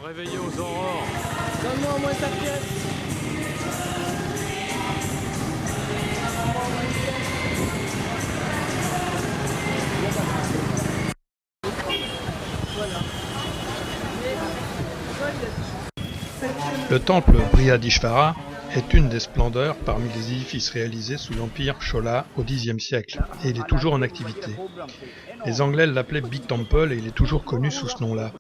Réveillé aux aurores. Donne-moi au moins ta pièce. Le temple Brihadishvara est une des splendeurs parmi les édifices réalisés sous l'empire Chola au Xe siècle, et il est toujours en activité. Les Anglais l'appelaient Big Temple et il est toujours connu sous ce nom-là.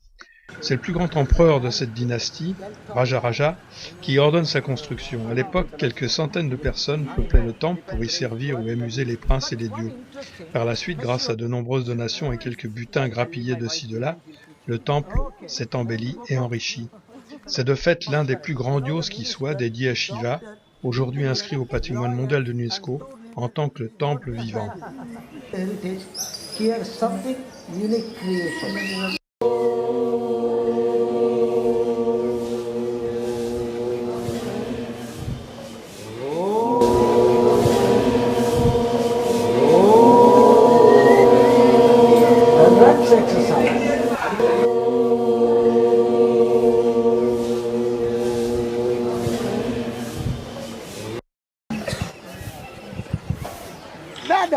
C'est le plus grand empereur de cette dynastie, Rajaraja, qui ordonne sa construction. À l'époque, quelques centaines de personnes peuplaient le temple pour y servir ou amuser les princes et les dieux. Par la suite, grâce à de nombreuses donations et quelques butins grappillés de ci de là, le temple s'est embelli et enrichi. C'est de fait l'un des plus grandioses qui soit, dédié à Shiva, aujourd'hui inscrit au patrimoine mondial de l'UNESCO en tant que le temple vivant.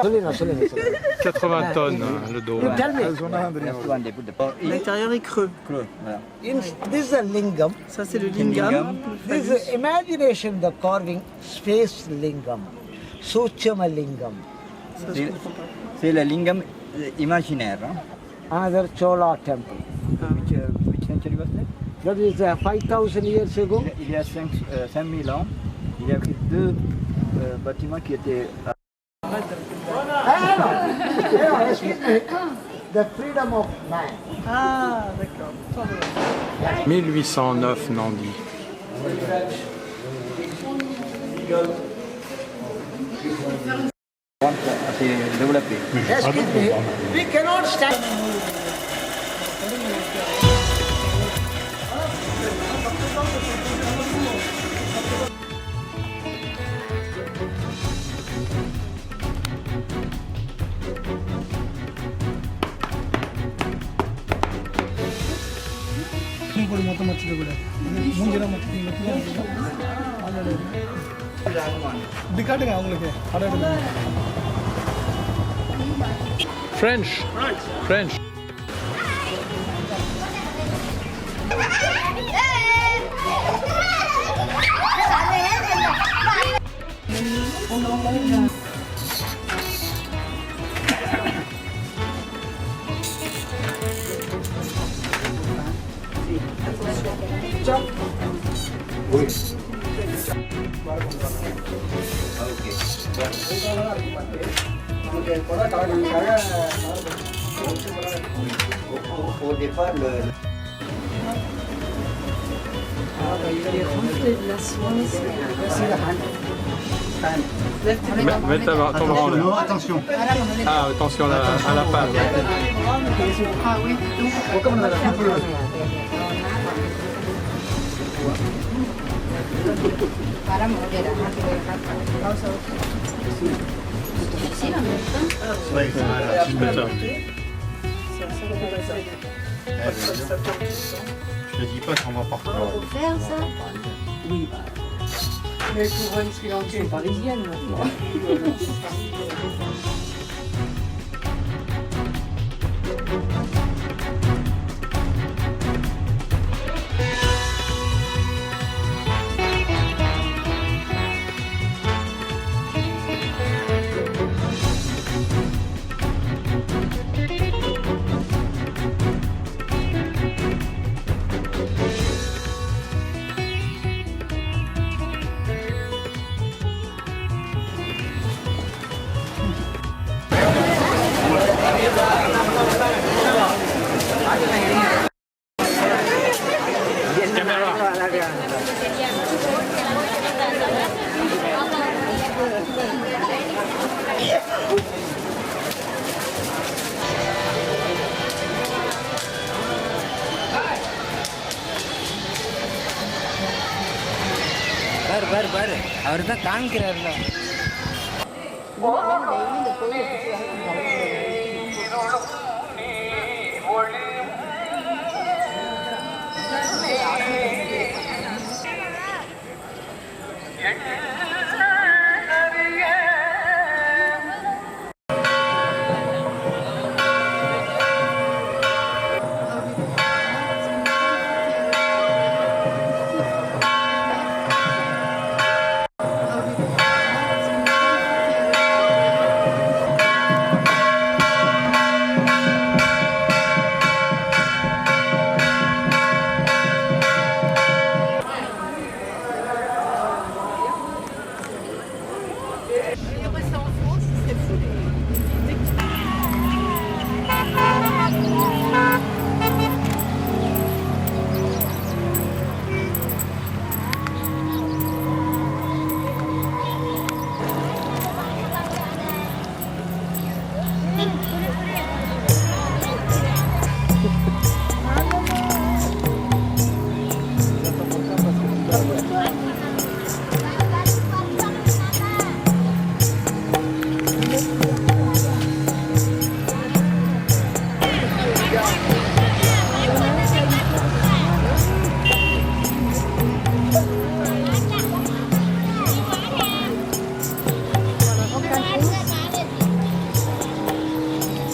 « 80 tonnes, le dos. L'intérieur est creux. This is a lingam. Ça, c'est le lingam. This is imagination, the carving, space lingam, suchama lingam. C'est le lingam imaginaire. Another Chola temple. Which century was that? That is 5000 years ago. Il y a 5000 ans, il y a deux bâtiments qui étaient... Excuse me. The freedom of man. Ah, d'accord. 1809, Nandi. assez développé. Excuse me, we cannot stand. French. French. Au départ, Les reflets de la soie, Mets ton bras en l'air. Attention. Ah, attention à la panne. Ah oui, Ouais, voilà. Super. Je te dis pas qu'on va partir. On va faire ça. Oui. Mais pour une Sri Lankaise parisienne. பாரு அவர் தான் காமிக்கிறாருல.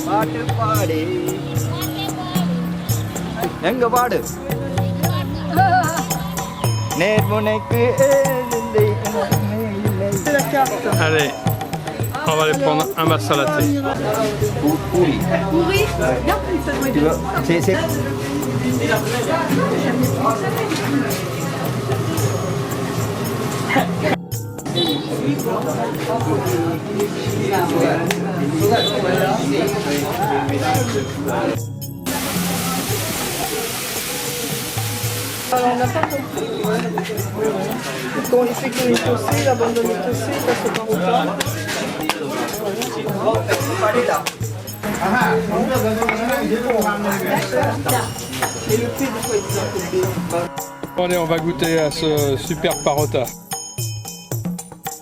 பாட்டு பாடு எங்க பாடு நேர்முனைக்கு Allez, on va aller prendre un marsala thé. Pourri. Pourri. Tu veux, c'est... Alors, on n'a pas compris. Quand il fait qu'il tossé, il abandonne le tossé, il passe par autant. Et le fait de quoi il Bon, allez, on va goûter à ce super parota.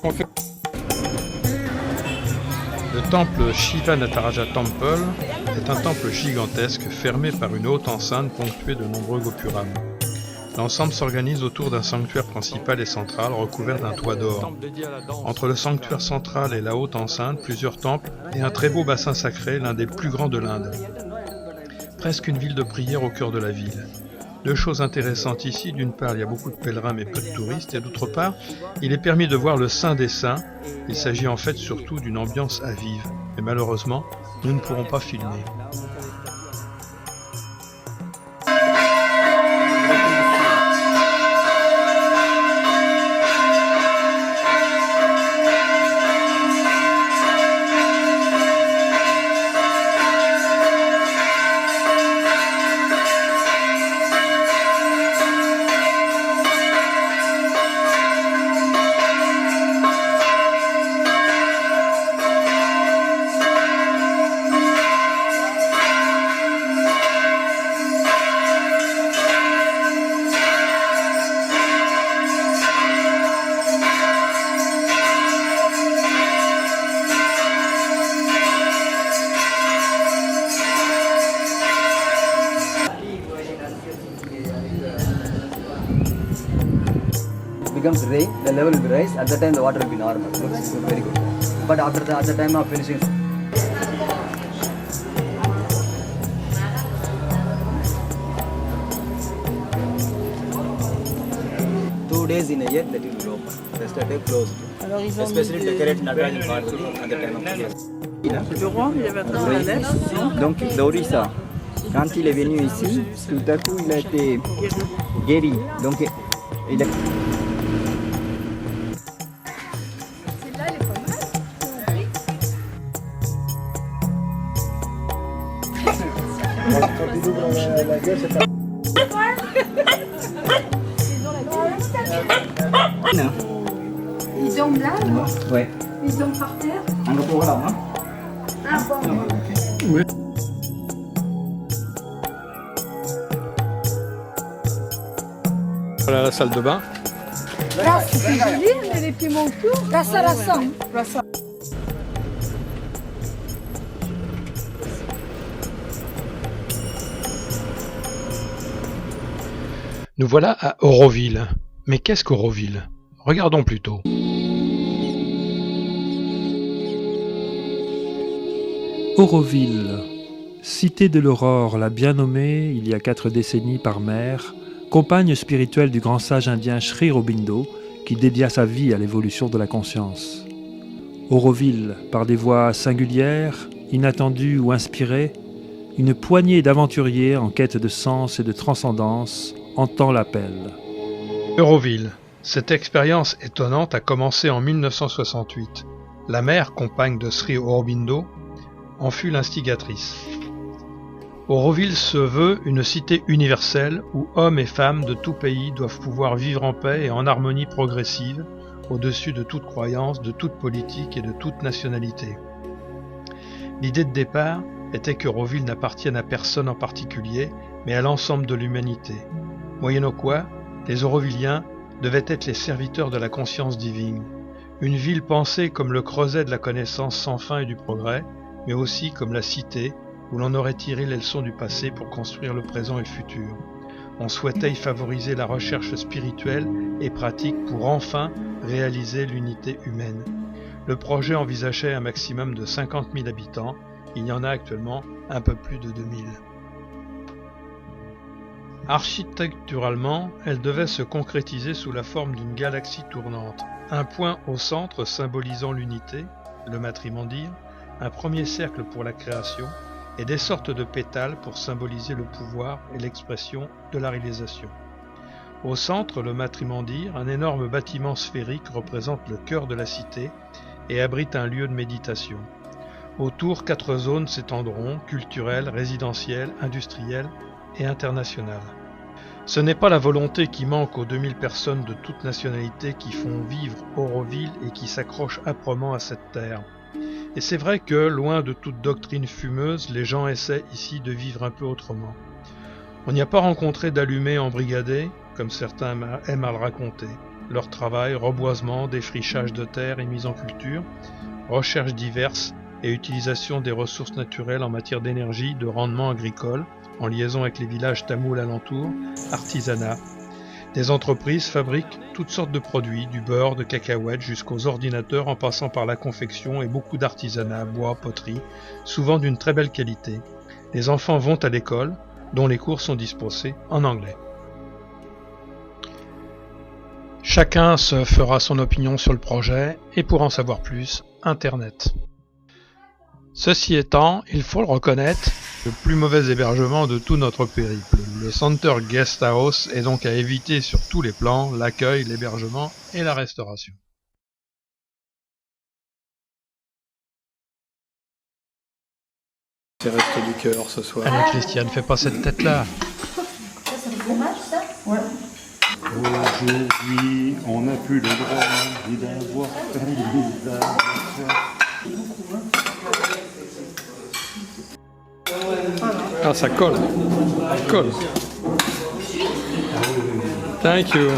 On fait... Le temple Shiva Nataraja Temple est un temple gigantesque fermé par une haute enceinte ponctuée de nombreux gopurams. L'ensemble s'organise autour d'un sanctuaire principal et central recouvert d'un toit d'or. Entre le sanctuaire central et la haute enceinte, plusieurs temples et un très beau bassin sacré, l'un des plus grands de l'Inde. Presque une ville de prière au cœur de la ville. Deux choses intéressantes ici, d'une part il y a beaucoup de pèlerins mais peu de touristes, et d'autre part il est permis de voir le Saint des Saints. Il s'agit en fait surtout d'une ambiance à vivre, mais malheureusement nous ne pourrons pas filmer. becomes rain, the level will rise. At that time, the water will be normal. Looks good, very good. But after the, at the time of finishing. 2 days in a year that will be open. Rest of the day closed. Alors ils ont Especially mis des... decorate Natarajan Parvati at the time of Christmas. Le roi, il avait attrapé la lettre. Donc d'Orissa, quand il est venu ici, tout à coup il a été guéri. Donc il a... Ils dorment là, non? Ouais. Ils dorment par terre? On va pouvoir là, hein? Ah bon. Oui. Voilà la salle de bain. Là, c'est joli, mais les piments autour. Rasa, rasa. Nous voilà à Auroville. Mais qu'est-ce qu'Auroville? Regardons plutôt. Auroville, cité de l'aurore, la bien nommée il y a 4 décennies par mère, compagne spirituelle du grand sage indien Sri Aurobindo, qui dédia sa vie à l'évolution de la conscience. Auroville, par des voies singulières, inattendues ou inspirées, une poignée d'aventuriers en quête de sens et de transcendance entend l'appel. Auroville. Cette expérience étonnante a commencé en 1968. La mère, compagne de Sri Aurobindo, en fut l'instigatrice. Auroville se veut une cité universelle où hommes et femmes de tout pays doivent pouvoir vivre en paix et en harmonie progressive, au-dessus de toute croyance, de toute politique et de toute nationalité. L'idée de départ était qu'Auroville n'appartienne à personne en particulier, mais à l'ensemble de l'humanité. Moyennant quoi, les Aurovilliens devaient être les serviteurs de la conscience divine. Une ville pensée comme le creuset de la connaissance sans fin et du progrès, mais aussi comme la cité où l'on aurait tiré les leçons du passé pour construire le présent et le futur. On souhaitait y favoriser la recherche spirituelle et pratique pour enfin réaliser l'unité humaine. Le projet envisageait un maximum de 50 000 habitants, il y en a actuellement un peu plus de 2000. Architecturalement, elle devait se concrétiser sous la forme d'une galaxie tournante. Un point au centre symbolisant l'unité, le matrimandire, un premier cercle pour la création, et des sortes de pétales pour symboliser le pouvoir et l'expression de la réalisation. Au centre, le matrimandire, un énorme bâtiment sphérique représente le cœur de la cité et abrite un lieu de méditation. Autour, 4 zones s'étendront, culturelles, résidentielles, industrielles et internationales. Ce n'est pas la volonté qui manque aux 2000 personnes de toutes nationalités qui font vivre Auroville et qui s'accrochent âprement à cette terre. Et c'est vrai que, loin de toute doctrine fumeuse, les gens essaient ici de vivre un peu autrement. On n'y a pas rencontré d'allumés embrigadés, comme certains aiment à le raconter. Leur travail, reboisement, défrichage de terre et mise en culture, recherches diverses et utilisation des ressources naturelles en matière d'énergie, de rendement agricole, en liaison avec les villages tamouls alentours, artisanat. Des entreprises fabriquent toutes sortes de produits, du beurre, de cacahuètes jusqu'aux ordinateurs en passant par la confection et beaucoup d'artisanat, bois, poterie, souvent d'une très belle qualité. Les enfants vont à l'école, dont les cours sont disposés en anglais. Chacun se fera son opinion sur le projet et pour en savoir plus, Internet. Ceci étant, il faut le reconnaître, le plus mauvais hébergement de tout notre périple. Le Center Guest House est donc à éviter sur tous les plans, l'accueil, l'hébergement et la restauration. C'est resté du cœur ce soir. Allez Christiane, fais pas cette tête-là. Ça fait fromage, ça? Ouais. Aujourd'hui, on n'a plus le droit d'avoir des Ah, ça colle. Ça colle. Thank you.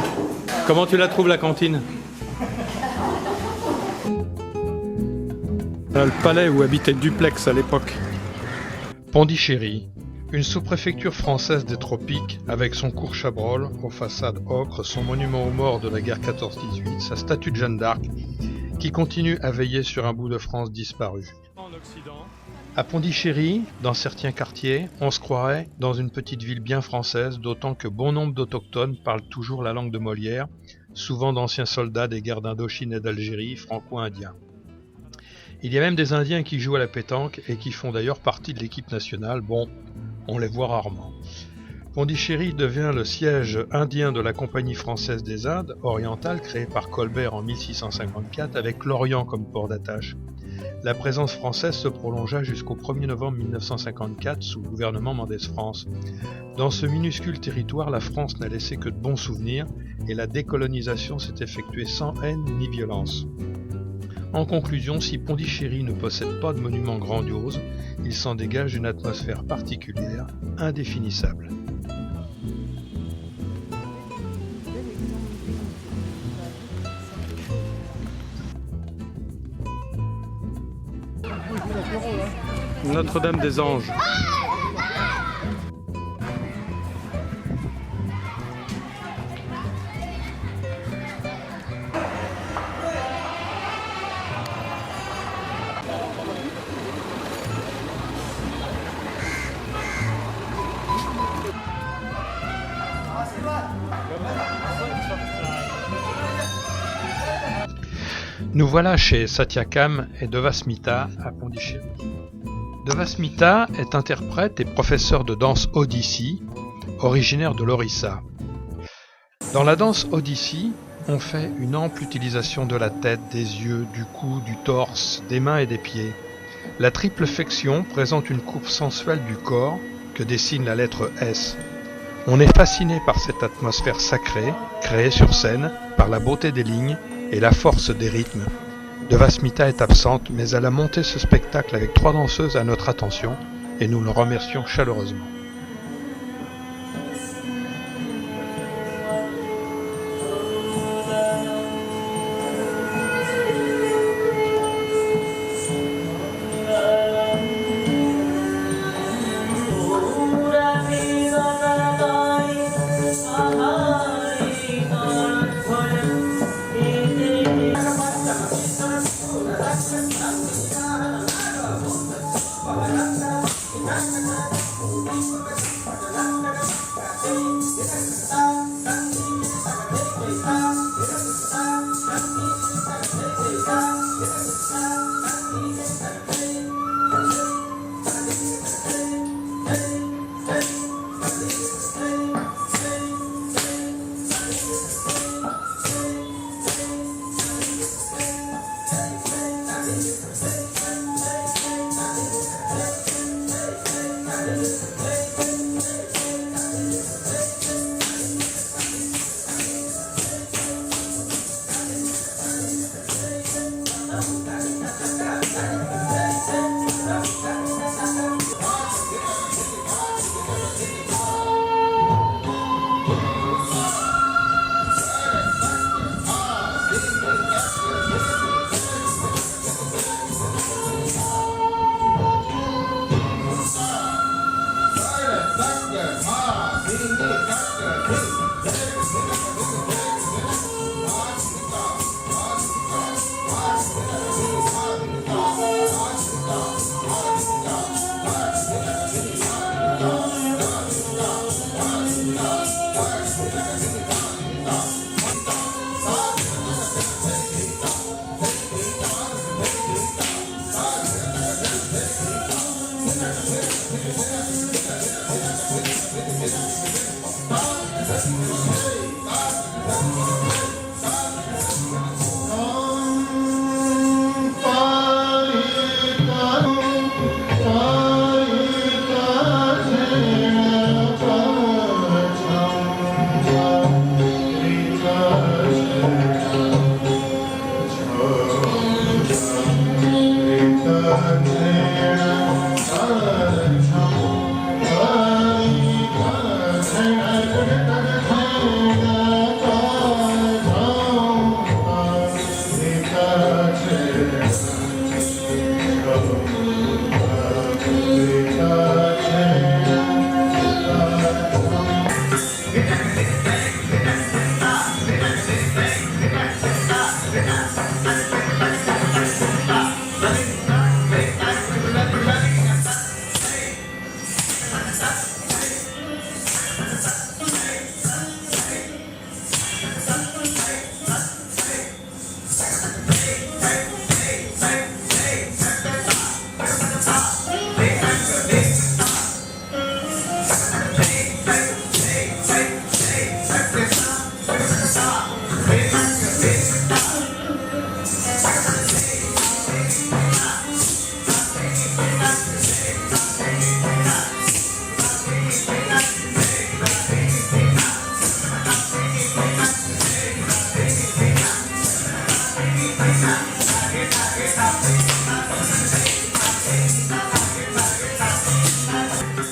Comment tu la trouves, la cantine? Le palais où habitait Duplex à l'époque. Pondichéry. Une sous-préfecture française des tropiques, avec son cours Chabrol, aux façades ocre, son monument aux morts de la guerre 14-18, sa statue de Jeanne d'Arc, qui continue à veiller sur un bout de France disparu. À Pondichéry, dans certains quartiers, on se croirait dans une petite ville bien française, d'autant que bon nombre d'autochtones parlent toujours la langue de Molière, souvent d'anciens soldats des guerres d'Indochine et d'Algérie, franco-indiens. Il y a même des Indiens qui jouent à la pétanque et qui font d'ailleurs partie de l'équipe nationale, bon, on les voit rarement. Pondichéry devient le siège indien de la Compagnie française des Indes orientales créée par Colbert en 1654 avec l'Orient comme port d'attache. La présence française se prolongea jusqu'au 1er novembre 1954 sous le gouvernement Mendès France. Dans ce minuscule territoire, la France n'a laissé que de bons souvenirs et la décolonisation s'est effectuée sans haine ni violence. En conclusion, si Pondichéry ne possède pas de monuments grandioses, il s'en dégage une atmosphère particulière, indéfinissable. Notre-Dame des Anges. Nous voilà chez Satyakam et Devasmita à Pondichéry. Devasmita est interprète et professeur de danse Odissi, originaire de l'Orissa. Dans la danse Odissi, on fait une ample utilisation de la tête, des yeux, du cou, du torse, des mains et des pieds. La triple flexion présente une coupe sensuelle du corps que dessine la lettre S. On est fasciné par cette atmosphère sacrée, créée sur scène par la beauté des lignes et la force des rythmes. Devasmita est absente, mais elle a monté ce spectacle avec 3 danseuses à notre attention et nous le remercions chaleureusement.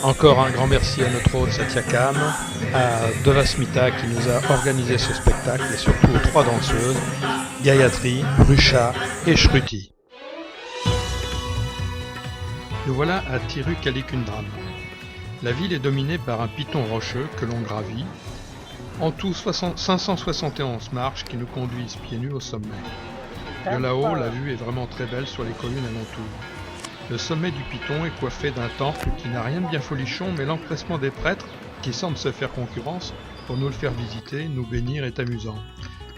Encore un grand merci à notre hôte Satyakam, à Devasmita qui nous a organisé ce spectacle et surtout aux 3 danseuses, Gayatri, Rusha et Shruti. Nous voilà à Tirukalikundram. La ville est dominée par un piton rocheux que l'on gravit. En tout 571 marches qui nous conduisent pieds nus au sommet. De là-haut, la vue est vraiment très belle sur les collines alentour. Le sommet du piton est coiffé d'un temple qui n'a rien de bien folichon, mais l'empressement des prêtres, qui semblent se faire concurrence, pour nous le faire visiter, nous bénir est amusant.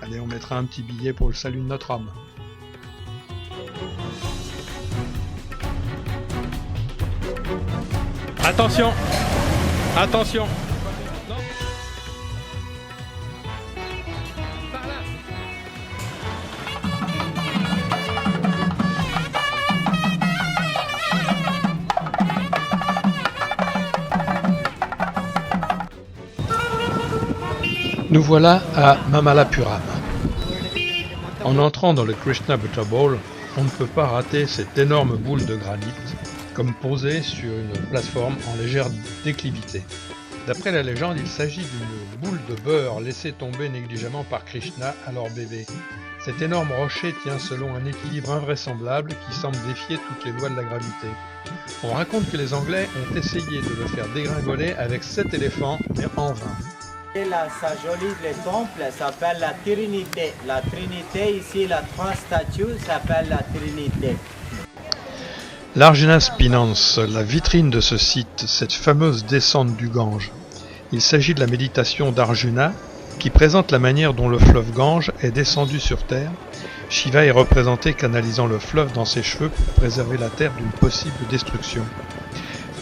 Allez, on mettra un petit billet pour le salut de notre âme. Attention! Attention! Nous voilà à Mamalapuram. En entrant dans le Krishna Butter Bowl, on ne peut pas rater cette énorme boule de granit, comme posée sur une plateforme en légère déclivité. D'après la légende, il s'agit d'une boule de beurre laissée tomber négligemment par Krishna, alors bébé. Cet énorme rocher tient selon un équilibre invraisemblable qui semble défier toutes les lois de la gravité. On raconte que les Anglais ont essayé de le faire dégringoler avec 7 éléphants, mais en vain. Sa jolie le temple s'appelle la Trinité. La Trinité, ici, la 3 statues s'appelle la Trinité. L'Arjuna Spinance, la vitrine de ce site, cette fameuse descente du Gange. Il s'agit de la méditation d'Arjuna, qui présente la manière dont le fleuve Gange est descendu sur terre. Shiva est représenté canalisant le fleuve dans ses cheveux pour préserver la terre d'une possible destruction.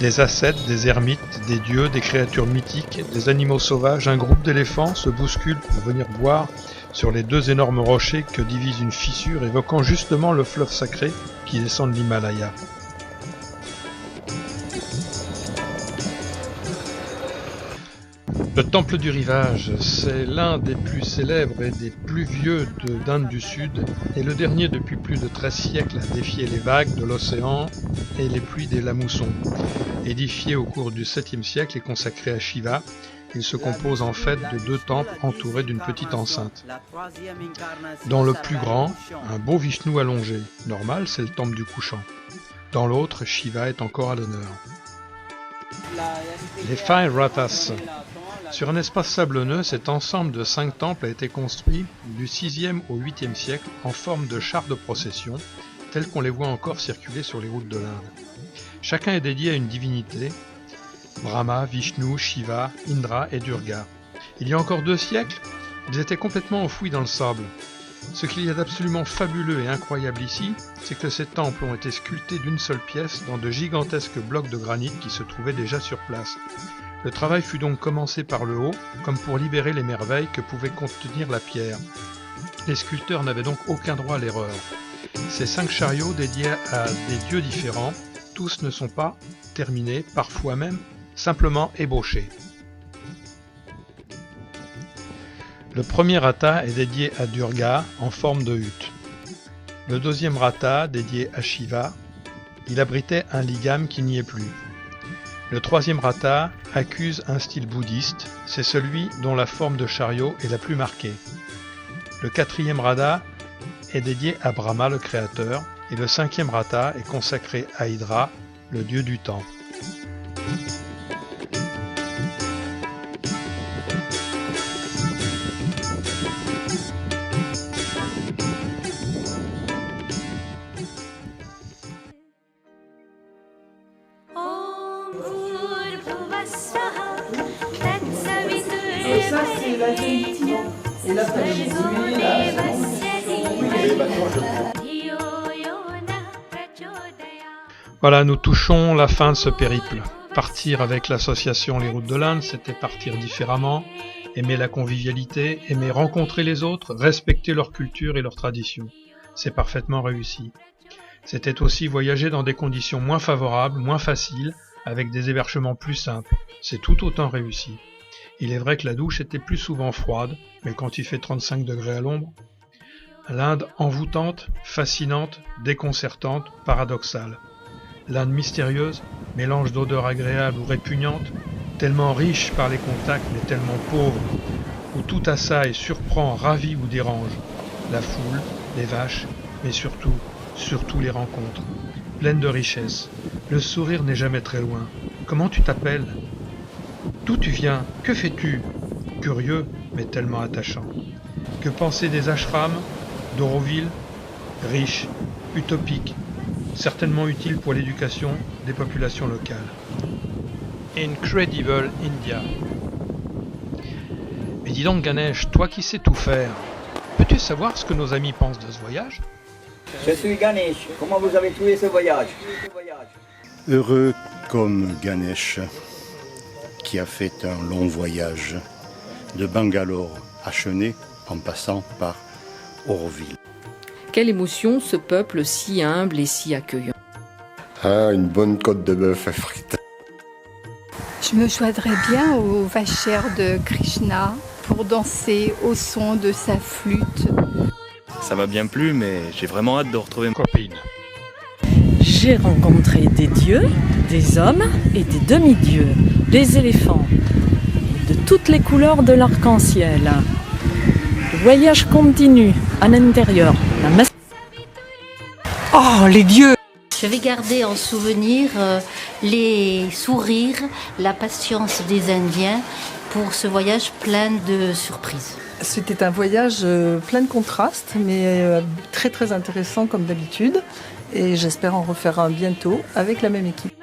Des ascètes, des ermites, des dieux, des créatures mythiques, des animaux sauvages, un groupe d'éléphants se bousculent pour venir boire sur les 2 énormes rochers que divise une fissure évoquant justement le fleuve sacré qui descend de l'Himalaya. Le temple du rivage, c'est l'un des plus célèbres et des plus vieux d'Inde du Sud, et le dernier depuis plus de 13 siècles à défier les vagues de l'océan et les pluies des lamoussons. Édifié au cours du 7e siècle et consacré à Shiva, il se compose en fait de 2 temples entourés d'une petite enceinte. Dans le plus grand, un beau Vishnu allongé, normal c'est le temple du couchant. Dans l'autre, Shiva est encore à l'honneur. Les Five Rathas. Sur un espace sablonneux, cet ensemble de 5 temples a été construit du 6e au 8e siècle en forme de chars de procession, tels qu'on les voit encore circuler sur les routes de l'Inde. Chacun est dédié à une divinité, Brahma, Vishnu, Shiva, Indra et Durga. Il y a encore 2 siècles, ils étaient complètement enfouis dans le sable. Ce qu'il y a d'absolument fabuleux et incroyable ici, c'est que ces temples ont été sculptés d'une seule pièce dans de gigantesques blocs de granit qui se trouvaient déjà sur place. Le travail fut donc commencé par le haut, comme pour libérer les merveilles que pouvait contenir la pierre. Les sculpteurs n'avaient donc aucun droit à l'erreur. Ces 5 chariots dédiés à des dieux différents, tous ne sont pas terminés, parfois même simplement ébauchés. Le premier rata est dédié à Durga en forme de hutte. Le deuxième rata, dédié à Shiva, il abritait un lingam qui n'y est plus. Le troisième rata accuse un style bouddhiste, c'est celui dont la forme de chariot est la plus marquée. Le quatrième rata est dédié à Brahma le créateur, et le 5e rata est consacré à Indra, le dieu du temps. Ça, c'est la définition. Et là, t'as les huiles, là. Voilà, nous touchons la fin de ce périple. Partir avec l'association Les Routes de l'Inde, c'était partir différemment, aimer la convivialité, aimer rencontrer les autres, respecter leur culture et leurs traditions. C'est parfaitement réussi. C'était aussi voyager dans des conditions moins favorables, moins faciles, avec des hébergements plus simples. C'est tout autant réussi. Il est vrai que la douche était plus souvent froide, mais quand il fait 35 degrés à l'ombre, l'Inde envoûtante, fascinante, déconcertante, paradoxale. l'Inde mystérieuse, mélange d'odeurs agréables ou répugnantes, tellement riche par les contacts mais tellement pauvre, où tout assaille, surprend, ravit ou dérange. La foule, les vaches, mais surtout les rencontres, pleines de richesses. Le sourire n'est jamais très loin. Comment tu t'appelles? D'où tu viens? Que fais-tu? Curieux, mais tellement attachant. Que penser des ashrams d'Auroville? Riches, utopiques, certainement utiles pour l'éducation des populations locales. Incredible India. Mais dis donc Ganesh, toi qui sais tout faire, peux-tu savoir ce que nos amis pensent de ce voyage? Je suis Ganesh. Comment vous avez trouvé ce voyage? Heureux comme Ganesh, qui a fait un long voyage de Bangalore à Chennai en passant par Auroville. Quelle émotion ce peuple si humble et si accueillant. Ah, une bonne côte de bœuf frite. Je me joindrais bien aux vachères de Krishna pour danser au son de sa flûte. Ça m'a bien plu, mais j'ai vraiment hâte de retrouver ma copine. J'ai rencontré des dieux, des hommes et des demi-dieux, des éléphants, de toutes les couleurs de l'arc-en-ciel. Le voyage continue à l'intérieur. Oh, les dieux! Je vais garder en souvenir les sourires, la patience des Indiens pour ce voyage plein de surprises. C'était un voyage plein de contrastes, mais très très intéressant comme d'habitude. Et j'espère en refaire un bientôt avec la même équipe.